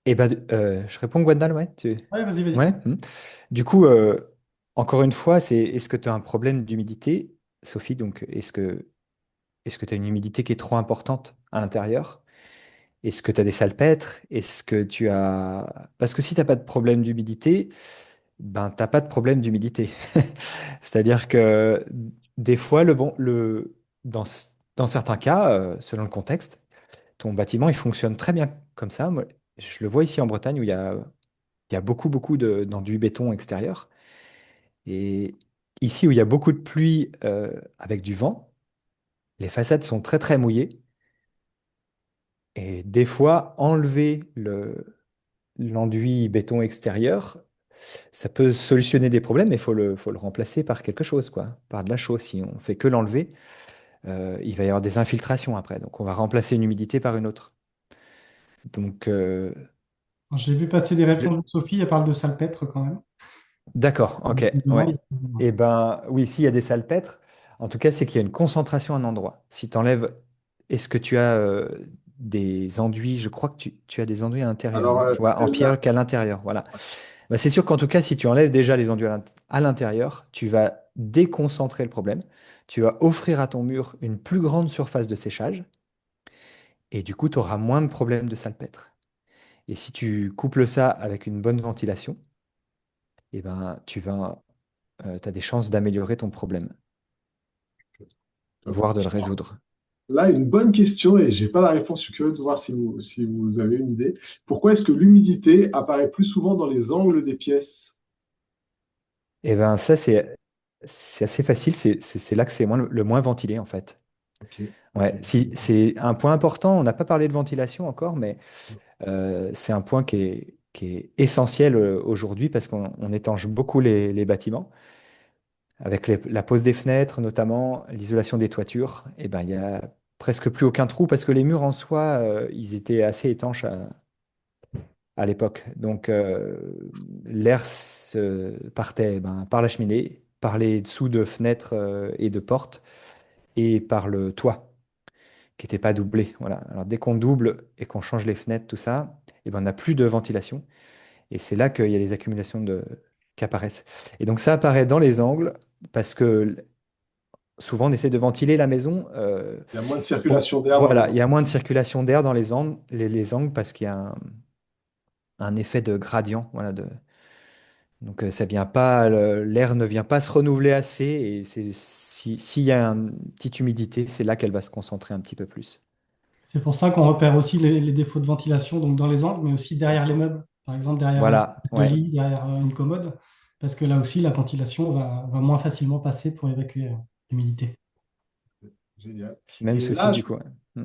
Et ben, je réponds, Gwendal, ouais, Ouais, vas-y, vas-y. ouais. Du coup, encore une fois, est-ce que tu as un problème d'humidité, Sophie? Donc, est-ce que tu as une humidité qui est trop importante à l'intérieur? Est-ce que tu as des salpêtres? Est-ce que tu as... Parce que si tu n'as pas de problème d'humidité, ben, tu n'as pas de problème d'humidité. C'est-à-dire que des fois, dans certains cas, selon le contexte, ton bâtiment, il fonctionne très bien comme ça. Moi, je le vois ici en Bretagne où il y a beaucoup, beaucoup d'enduit béton extérieur. Et ici où il y a beaucoup de pluie avec du vent, les façades sont très, très mouillées. Et des fois, enlever l'enduit béton extérieur, ça peut solutionner des problèmes, mais faut le remplacer par quelque chose, quoi, par de la chaux. Si on fait que l'enlever, il va y avoir des infiltrations après. Donc, on va remplacer une humidité par une autre. Donc, J'ai vu passer des je- réponses de Sophie, elle parle de salpêtre quand même. d'accord, ok, Visiblement, ouais. Et ben, oui, s'il y a des salpêtres, en tout cas, c'est qu'il y a une concentration à un endroit. Si tu enlèves, est-ce que tu as des enduits? Je crois que tu as des enduits à l'intérieur, Alors, non? Je vois en elle a- pierre qu'à l'intérieur, voilà. Bah, c'est sûr qu'en tout cas, si tu enlèves déjà les enduits à l'intérieur, tu vas déconcentrer le problème. Tu vas offrir à ton mur une plus grande surface de séchage et du coup, tu auras moins de problèmes de salpêtre. Et si tu couples ça avec une bonne ventilation, eh ben, as des chances d'améliorer ton problème, voire de le résoudre. Là, une bonne question et j'ai pas la réponse. Je suis curieux de voir si vous avez une idée. Pourquoi est-ce que l'humidité apparaît plus souvent dans les angles des pièces? Et ben, ça, c'est assez facile. C'est là que c'est le moins ventilé, en fait. Ok, ok. Ouais, si, c'est un point important. On n'a pas parlé de ventilation encore, mais c'est un point qui est essentiel aujourd'hui parce qu'on étanche beaucoup les bâtiments. Avec la pose des fenêtres, notamment l'isolation des toitures, et ben, il y a presque plus aucun trou parce que les murs en soi, ils étaient assez étanches à l'époque. Donc, l'air partait ben, par la cheminée, par les dessous de fenêtres et de portes et par le toit qui n'était pas doublé. Voilà. Alors, dès qu'on double et qu'on change les fenêtres, tout ça, et ben, on n'a plus de ventilation. Et c'est là qu'il y a les accumulations qui apparaissent. Et donc, ça apparaît dans les angles parce que souvent, on essaie de ventiler la maison. Il y a moins de Bon, circulation d'air dans les voilà, il y angles. a moins de circulation d'air dans les angles parce qu'il y a un effet de gradient. Voilà, donc, ça vient pas, l'air ne vient pas se renouveler assez. Et s'il y a une petite humidité, c'est là qu'elle va se concentrer un petit peu plus. C'est pour ça qu'on repère aussi les défauts de ventilation donc dans les angles, mais aussi derrière les meubles. Par exemple, derrière Voilà, le ouais. lit, derrière une commode, parce que là aussi, la ventilation va moins facilement passer pour évacuer l'humidité. Génial. Même Et ceci, là, du coup. Ouais. Mm.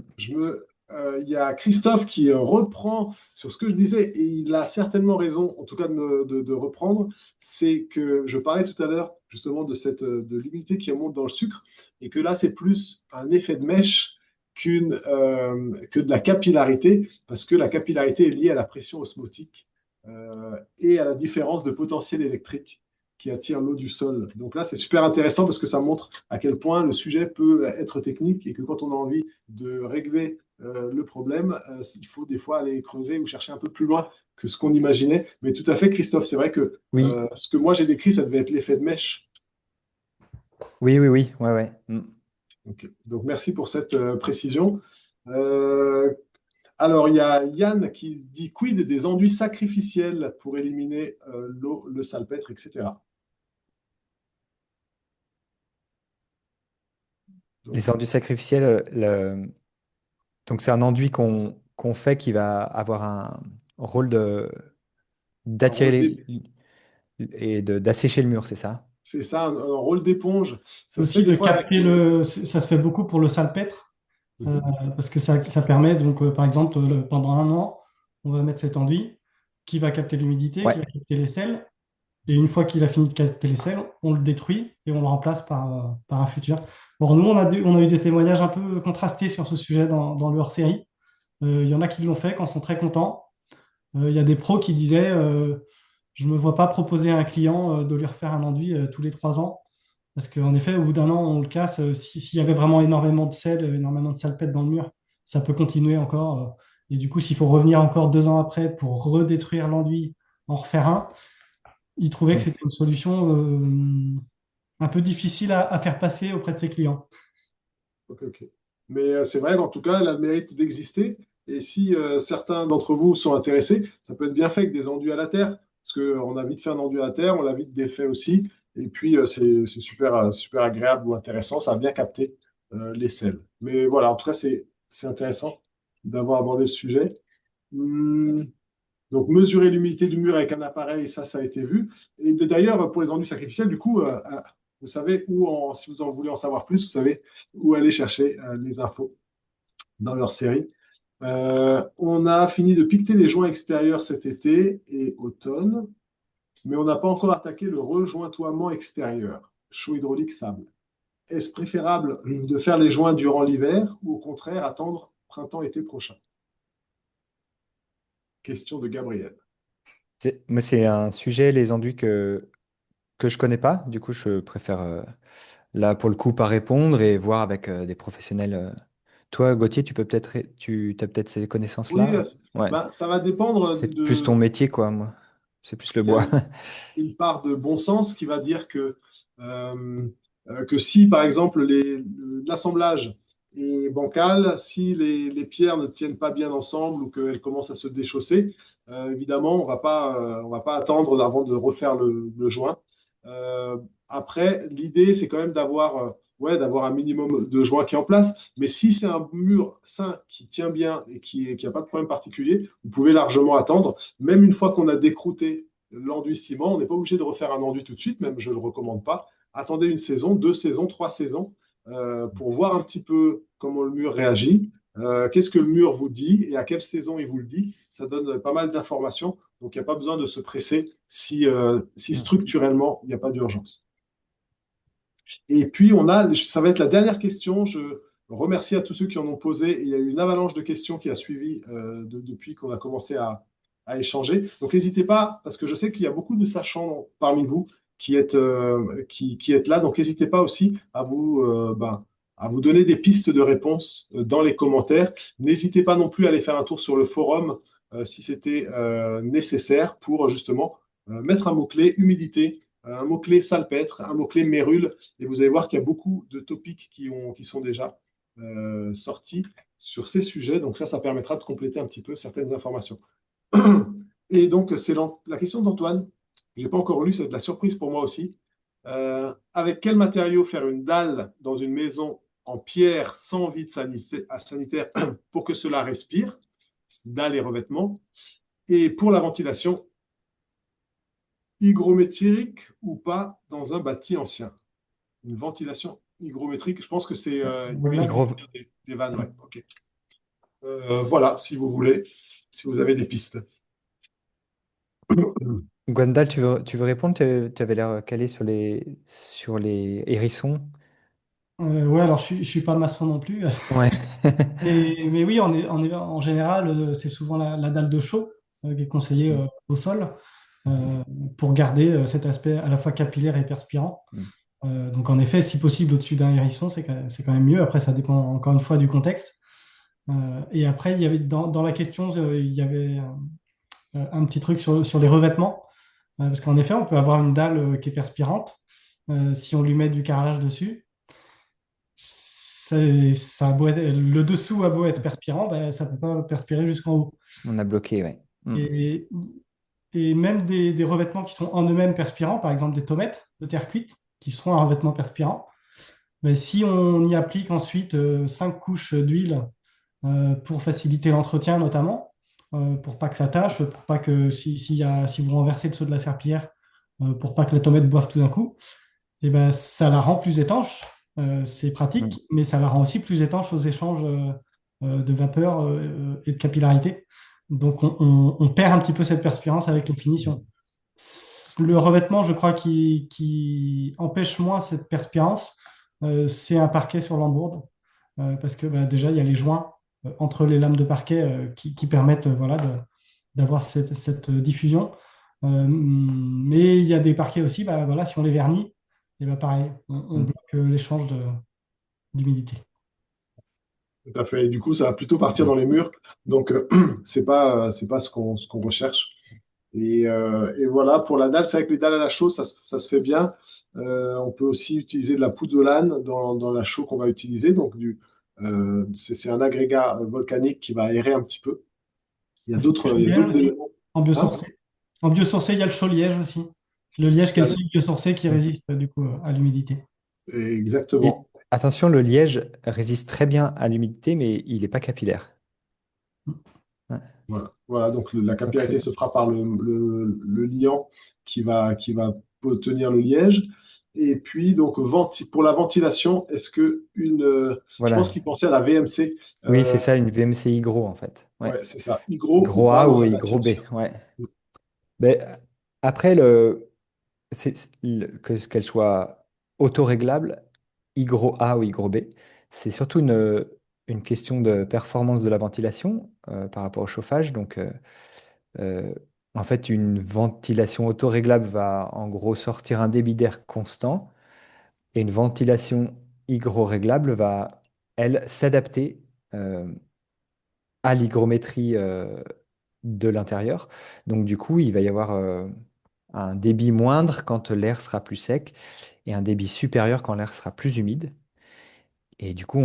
il y a Christophe qui reprend sur ce que je disais, et il a certainement raison, en tout cas de reprendre, c'est que je parlais tout à l'heure justement de l'humidité qui remonte dans le sucre, et que là c'est plus un effet de mèche que de la capillarité, parce que la capillarité est liée à la pression osmotique et à la différence de potentiel électrique qui attire l'eau du sol. Donc là, c'est super intéressant parce que ça montre à quel point le sujet peut être technique et que quand on a envie de régler le problème, il faut des fois aller creuser ou chercher un peu plus loin que ce qu'on imaginait. Mais tout à fait, Christophe, c'est vrai que Oui, ce que moi j'ai décrit, ça devait être l'effet de mèche. oui, oui, oui, ouais, ouais. Mm. Ok. Donc merci pour cette précision. Euh, alors, il y a Yann qui dit quid des enduits sacrificiels pour éliminer l'eau, le salpêtre, etc. Les Donc, enduits sacrificiels, donc c'est un enduit qu'on fait qui va avoir rôle de Un rôle d'attirer et d'assécher le mur, c'est ça? c'est ça, un rôle d'éponge. Ça se fait Aussi des de fois avec capter des. ça se fait beaucoup pour le salpêtre, euh, Mhm. parce que ça permet, donc, par exemple, pendant un an, on va mettre cet enduit qui va capter l'humidité, qui Ouais. va capter les sels. Et une fois qu'il a fini de capter les sels, on le détruit et on le remplace par un futur. Bon, nous, on a eu des témoignages un peu contrastés sur ce sujet dans le hors-série. Il y en a qui l'ont fait, qui en sont très contents. Il y a des pros qui disaient, je ne me vois pas proposer à un client de lui refaire un enduit tous les 3 ans. Parce qu'en effet, au bout d'un an, on le casse. S'il y avait vraiment énormément de sel, énormément de salpêtre dans le mur, ça peut continuer encore. Et du coup, s'il faut revenir encore 2 ans après pour redétruire l'enduit, en refaire un, il trouvait que Mm. c'était une solution un peu difficile à faire passer auprès de ses clients. Ok, ok. Mais c'est vrai qu'en tout cas, elle a le mérite d'exister. Et si certains d'entre vous sont intéressés, ça peut être bien fait avec des enduits à la terre. Parce qu'on a vite fait un enduit à la terre, on l'a vite défait aussi. Et puis, c'est super, super agréable ou intéressant. Ça a bien capté les sels. Mais voilà, en tout cas, c'est intéressant d'avoir abordé ce sujet. Hum, donc, mesurer l'humidité du mur avec un appareil, ça a été vu. Et d'ailleurs, pour les enduits sacrificiels, du coup, vous savez si vous en voulez en savoir plus, vous savez où aller chercher les infos dans leur série. On a fini de piqueter les joints extérieurs cet été et automne, mais on n'a pas encore attaqué le rejointoiement extérieur, chaud hydraulique sable. Est-ce préférable de faire les joints durant l'hiver ou au contraire attendre printemps-été prochain? Question de Gabriel. Moi, c'est un sujet, les enduits que je connais pas. Du coup, je préfère là pour le coup pas répondre et voir avec des professionnels. Toi, Gauthier, tu peux peut-être tu as peut-être ces Oui, connaissances-là. Ouais. bah, ça va dépendre C'est plus ton métier, quoi, moi. C'est plus le il y a bois. une part de bon sens qui va dire euh, que si, par exemple, l'assemblage est bancal, si les pierres ne tiennent pas bien ensemble ou qu'elles commencent à se déchausser, évidemment, on va pas attendre avant de refaire le joint. Euh, Après, l'idée, c'est quand même ouais, d'avoir un minimum de joints qui est en place. Mais si c'est un mur sain qui tient bien et qui a pas de problème particulier, vous pouvez largement attendre. Même une fois qu'on a décrouté l'enduit ciment, on n'est pas obligé de refaire un enduit tout de suite, même je ne le recommande pas. Attendez une saison, 2 saisons, 3 saisons pour voir un petit peu comment le mur réagit, qu'est-ce que le mur vous dit et à quelle saison il vous le dit. Ça donne pas mal d'informations, donc il n'y a pas besoin de se presser si structurellement il n'y a pas d'urgence. Et puis ça va être la dernière question. Je remercie à tous ceux qui en ont posé. Il y a eu une avalanche de questions qui a suivi depuis qu'on a commencé à échanger. Donc n'hésitez pas, parce que je sais qu'il y a beaucoup de sachants parmi vous qui êtes là. Donc n'hésitez pas aussi à vous donner des pistes de réponses dans les commentaires. N'hésitez pas non plus à aller faire un tour sur le forum si c'était nécessaire pour justement mettre un mot-clé humidité, un mot-clé salpêtre, un mot-clé mérule, et vous allez voir qu'il y a beaucoup de topics qui sont déjà sortis sur ces sujets. Donc ça permettra de compléter un petit peu certaines informations. Et donc, c'est la question d'Antoine. Je n'ai pas encore lu, c'est de la surprise pour moi aussi. Avec quel matériau faire une dalle dans une maison en pierre sans vide sanitaire pour que cela respire, dalle et revêtement. Et pour la ventilation, hygrométrique ou pas dans un bâti ancien? Une ventilation hygrométrique, je pense que c'est Voilà. des vannes. Ouais. Ok. Voilà, si vous voulez, si vous avez des pistes. Gwendal, tu veux répondre? Tu avais l'air calé sur les hérissons. Ouais, alors je suis pas maçon non plus. Ouais. Mais oui, en général, c'est souvent la dalle de chaux qui est conseillée au sol euh, pour garder cet aspect à la fois capillaire et perspirant. Mm. Donc en effet, si possible, au-dessus d'un hérisson, c'est quand même mieux. Après, ça dépend encore une fois du contexte. Et après, il y avait dans la question, il y avait un petit truc sur les revêtements. Parce qu'en effet, on peut avoir une dalle qui est perspirante. Si on lui met du carrelage dessus, le dessous a beau être perspirant, ben, ça ne peut pas perspirer jusqu'en haut. On a bloqué, ouais. Mm. Et, et même des revêtements qui sont en eux-mêmes perspirants, par exemple des tomates de terre cuite, qui seront un revêtement perspirant, ben, si on y applique ensuite 5 couches d'huile pour faciliter l'entretien notamment, pour pas que ça tâche, pour pas que si vous renversez le seau de la serpillière, pour pas que la tomate boive tout d'un coup, et ben, ça la rend plus étanche. C'est Mm. pratique, mais ça la rend aussi plus étanche aux échanges de vapeur et de capillarité. Donc, on perd un petit peu cette perspirance avec les finitions. Le revêtement, je crois, qui empêche moins cette perspirance, c'est un parquet sur lambourde, parce que bah, déjà, il y a les joints entre les lames de parquet qui permettent voilà, d'avoir cette diffusion. Mais il y a des parquets aussi, bah, voilà, si on les vernit, et bah, pareil, on Mm. bloque l'échange d'humidité. Tout à fait. Et du coup, ça va plutôt partir Mm. dans les murs. Donc, c'est pas ce qu'on recherche. Et voilà, pour la dalle, c'est vrai que les dalles à la chaux, ça se fait bien. On peut aussi utiliser de la pouzzolane dans la chaux qu'on va utiliser. Donc, c'est un agrégat volcanique qui va aérer un petit peu. On fait du Il y a liège d'autres aussi, éléments. en Hein? biosourcé. En biosourcé, il y a le chaud liège aussi. Le liège qui est le seul biosourcé qui résiste du coup à l'humidité. Et Exactement. attention, le liège résiste très bien à l'humidité, mais il n'est pas capillaire. Ouais. Voilà. Voilà, donc la Donc, capillarité se fera par le liant qui va tenir le liège. Et puis, donc, pour la ventilation, est-ce que je pense voilà. qu'il pensait à la VMC. Oui, c'est Euh, ça, une VMC Hygro, en fait. Ouais. ouais, c'est ça. Hygro ou Gros pas A dans ou un Hygro B. bâtiment. Ouais. Mais après, qu'elle soit autoréglable, Hygro A ou Hygro B, c'est surtout une question de performance de la ventilation par rapport au chauffage. Donc, euh, en fait, une ventilation autoréglable va en gros sortir un débit d'air constant et une ventilation hygroréglable va, elle, s'adapter euh, à l'hygrométrie de l'intérieur. Donc, du coup, il va y avoir un débit moindre quand l'air sera plus sec et un débit supérieur quand l'air sera plus humide. Et du coup,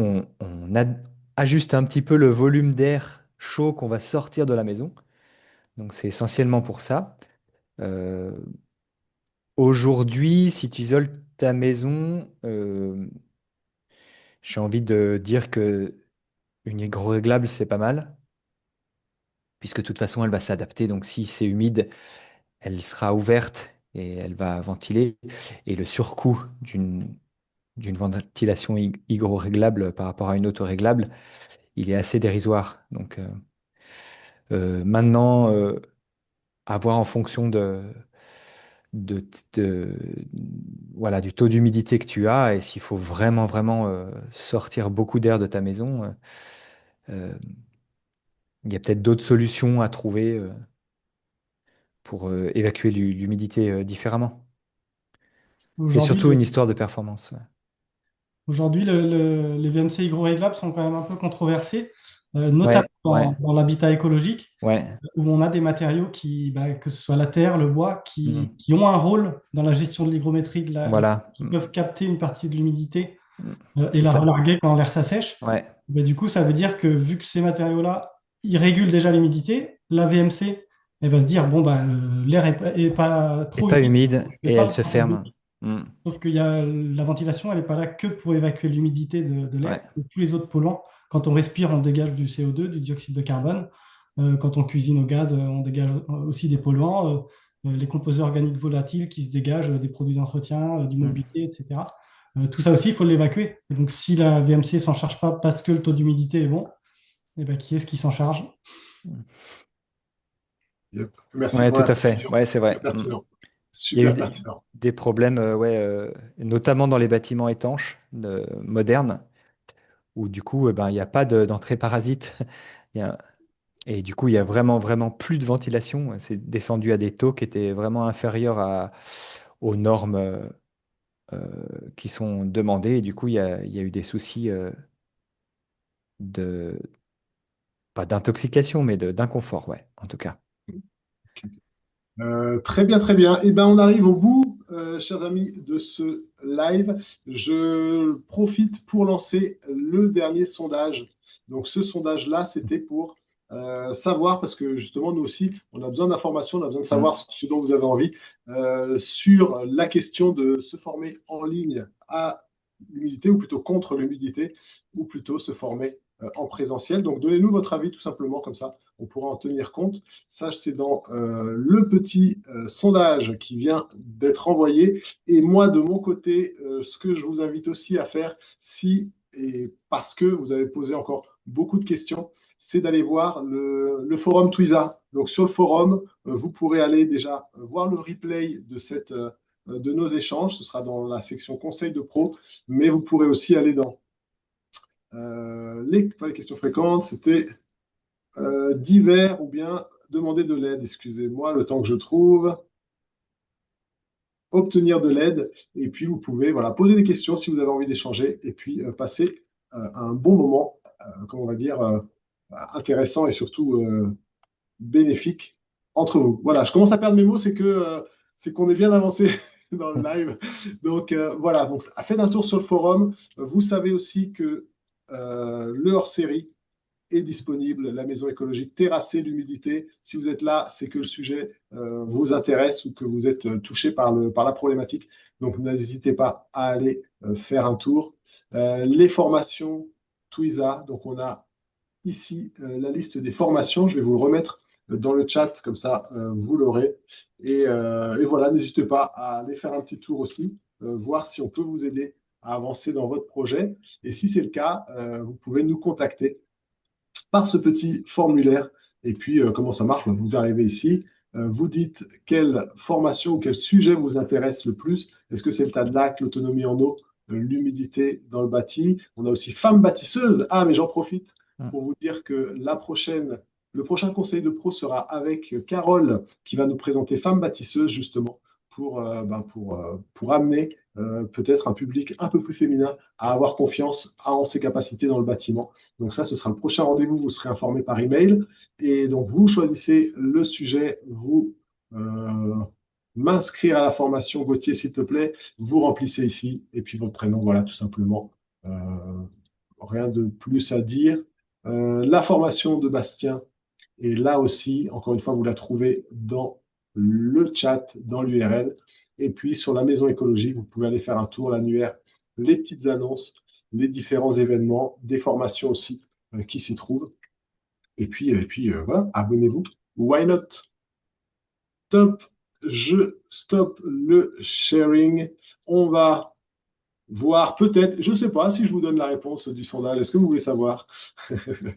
ajuste un petit peu le volume d'air chaud qu'on va sortir de la maison. Donc, c'est essentiellement pour ça. Euh, Aujourd'hui, si tu isoles ta maison, j'ai envie de dire que une hygroréglable, c'est pas mal, puisque de toute façon, elle va s'adapter. Donc, si c'est humide, elle sera ouverte et elle va ventiler. Et le surcoût d'une ventilation hygroréglable par rapport à une autoréglable, il est assez dérisoire. Donc, maintenant, à voir en fonction de, de- voilà, du taux d'humidité que tu as et s'il faut vraiment, vraiment sortir beaucoup d'air de ta maison, euh, il y a peut-être d'autres solutions à trouver pour évacuer l'humidité différemment. C'est Aujourd'hui, surtout une histoire de performance. Ouais, Aujourd'hui, les VMC hygroréglables sont quand même un peu controversés, notamment ouais, ouais, dans l'habitat écologique, ouais. où on a des matériaux bah, que ce soit la terre, le bois, Mm. qui ont un rôle dans la gestion de l'hygrométrie, Voilà. qui peuvent capter une partie de l'humidité Mm. et C'est la ça. relarguer quand l'air s'assèche. Ouais. Mais du coup, ça veut dire que vu que ces matériaux-là, ils régulent déjà l'humidité, la VMC, elle va se dire, bon, bah, l'air est pas Et trop pas humide, humide je vais et pas elle le se protéger. ferme. Mm. Sauf que la ventilation, elle n'est pas là que pour évacuer l'humidité de l'air. Ouais. Et tous les autres polluants, quand on respire, on dégage du CO2, du dioxyde de carbone. Quand on cuisine au gaz, on dégage aussi des polluants. Les composés organiques volatiles qui se dégagent des produits d'entretien, du Mm. mobilier, etc. Tout ça aussi, il faut l'évacuer. Et donc, si la VMC s'en charge pas parce que le taux d'humidité est bon, eh ben, qui est-ce qui s'en charge? Yep. Merci Ouais, pour tout la à fait. précision. Ouais, c'est vrai. Super Mm. pertinent. Il y a eu Super pertinent. des problèmes, ouais, notamment dans les bâtiments étanches modernes, où du coup, ben, il n'y a pas d'entrée parasite. Il y a- Et du coup, il y a vraiment, vraiment plus de ventilation. C'est descendu à des taux qui étaient vraiment inférieurs aux normes euh, qui sont demandées. Et du coup, il y a eu des soucis de, pas d'intoxication, mais d'inconfort, ouais, en tout cas. Très bien, très bien. Eh ben, on arrive au bout, chers amis, de ce live. Je profite pour lancer le dernier sondage. Donc, ce sondage-là, c'était pour savoir, parce que justement, nous aussi, on a besoin d'informations, on a besoin de savoir Mm. ce dont vous avez envie, sur la question de se former en ligne à l'humidité, ou plutôt contre l'humidité, ou plutôt se former en présentiel. Donc, donnez-nous votre avis tout simplement, comme ça, on pourra en tenir compte. Ça, c'est dans le petit sondage qui vient d'être envoyé. Et moi, de mon côté, ce que je vous invite aussi à faire, si et parce que vous avez posé encore beaucoup de questions, c'est d'aller voir le forum Twiza. Donc sur le forum, vous pourrez aller déjà voir le replay de nos échanges. Ce sera dans la section conseil de pro, mais vous pourrez aussi aller dans pas les questions fréquentes, c'était divers ou bien demander de l'aide. Excusez-moi, le temps que je trouve. Obtenir de l'aide, et puis vous pouvez voilà, poser des questions si vous avez envie d'échanger, et puis passer un bon moment, comment on va dire, intéressant et surtout bénéfique entre vous. Voilà, je commence à perdre mes mots, c'est qu'on est bien avancé dans le live. Donc voilà, donc faites un tour sur le forum. Vous savez aussi que le hors-série est disponible, la maison écologique terrassée, l'humidité. Si vous êtes là, c'est que le sujet vous intéresse ou que vous êtes touché par la problématique. Donc, n'hésitez pas à aller faire un tour. Les formations Twiza, donc on a ici la liste des formations. Je vais vous le remettre dans le chat, comme ça vous l'aurez. Et voilà, n'hésitez pas à aller faire un petit tour aussi, voir si on peut vous aider à avancer dans votre projet. Et si c'est le cas, vous pouvez nous contacter par ce petit formulaire. Et puis, comment ça marche? Vous arrivez ici, vous dites quelle formation ou quel sujet vous intéresse le plus. Est-ce que c'est le tas de lac, l'autonomie en eau, l'humidité dans le bâti? On a aussi femmes bâtisseuses. Ah, mais j'en profite pour vous dire que le prochain conseil de pro sera avec Carole, qui va nous présenter femmes bâtisseuses, justement, pour amener peut-être un public un peu plus féminin à avoir confiance en ses capacités dans le bâtiment. Donc ça, ce sera le prochain rendez-vous, vous serez informé par email. Et donc, vous choisissez le sujet, vous m'inscrire à la formation, Gauthier, s'il te plaît, vous remplissez ici, et puis votre prénom, voilà, tout simplement. Rien de plus à dire. La formation de Bastien, et là aussi, encore une fois, vous la trouvez dans le chat, dans l'URL. Et puis, sur la maison écologique, vous pouvez aller faire un tour, l'annuaire, les petites annonces, les différents événements, des formations aussi qui s'y trouvent. Et puis voilà, abonnez-vous. Why not? Top, je stoppe le sharing. On va voir peut-être, je ne sais pas si je vous donne la réponse du sondage. Est-ce que vous voulez savoir? Je me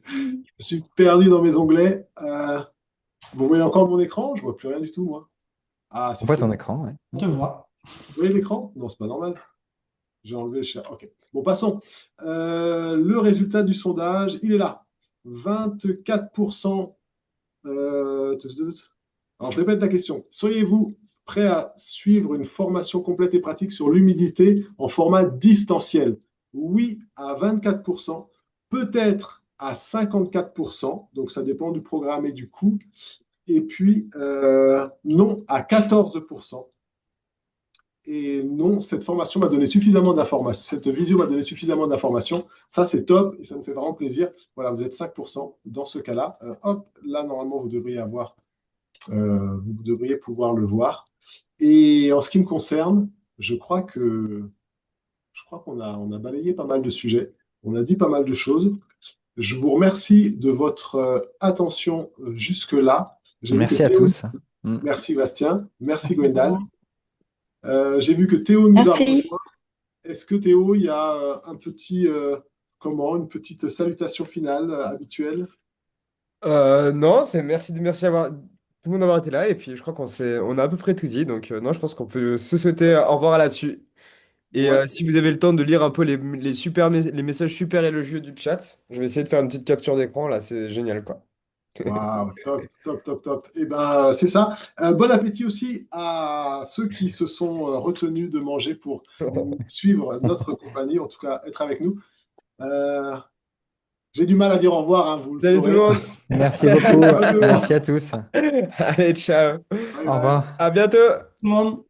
suis perdu dans mes onglets. Vous voyez encore mon écran? Je ne vois plus rien du tout, moi. Ah, si, On voit c'est ton bon. écran, ouais. On te voit. Vous voyez l'écran? Non, c'est pas normal. J'ai enlevé le share. OK. Bon, passons. Le résultat du sondage, il est là. 24%. Alors, je répète la question. Seriez-vous prêt à suivre une formation complète et pratique sur l'humidité en format distanciel? Oui à 24%, peut-être à 54%, donc ça dépend du programme et du coût, et puis non à 14%. Et non, cette formation m'a donné suffisamment d'informations, cette visio m'a donné suffisamment d'informations. Ça, c'est top et ça me fait vraiment plaisir. Voilà, vous êtes 5% dans ce cas-là. Hop, là, normalement, vous devriez pouvoir le voir. Et en ce qui me concerne, je crois qu'on a balayé pas mal de sujets. On a dit pas mal de choses. Je vous remercie de votre attention jusque-là. Merci à tous. Merci Bastien. Merci Gwendal. J'ai vu que Théo nous a rejoint. Est-ce que Théo, il y a une petite salutation finale habituelle? Non, merci avoir tout le monde d'avoir été là. Et puis, je crois on a à peu près tout dit. Donc, non, je pense qu'on peut se souhaiter au revoir là-dessus. Et Ouais. si vous avez le temps de lire un peu les messages super élogieux du chat, je vais essayer de faire une petite capture d'écran. Là, c'est génial, quoi. Waouh, top, top, top, top. Eh ben, c'est ça. Bon appétit aussi à ceux qui se sont retenus de manger pour suivre notre compagnie, en tout cas être avec nous. J'ai du mal à dire au revoir, hein, vous le Salut tout le saurez. monde. Merci beaucoup. Merci à tous. Allez, ciao. Bye Au bye. revoir. À bientôt. Tout le monde.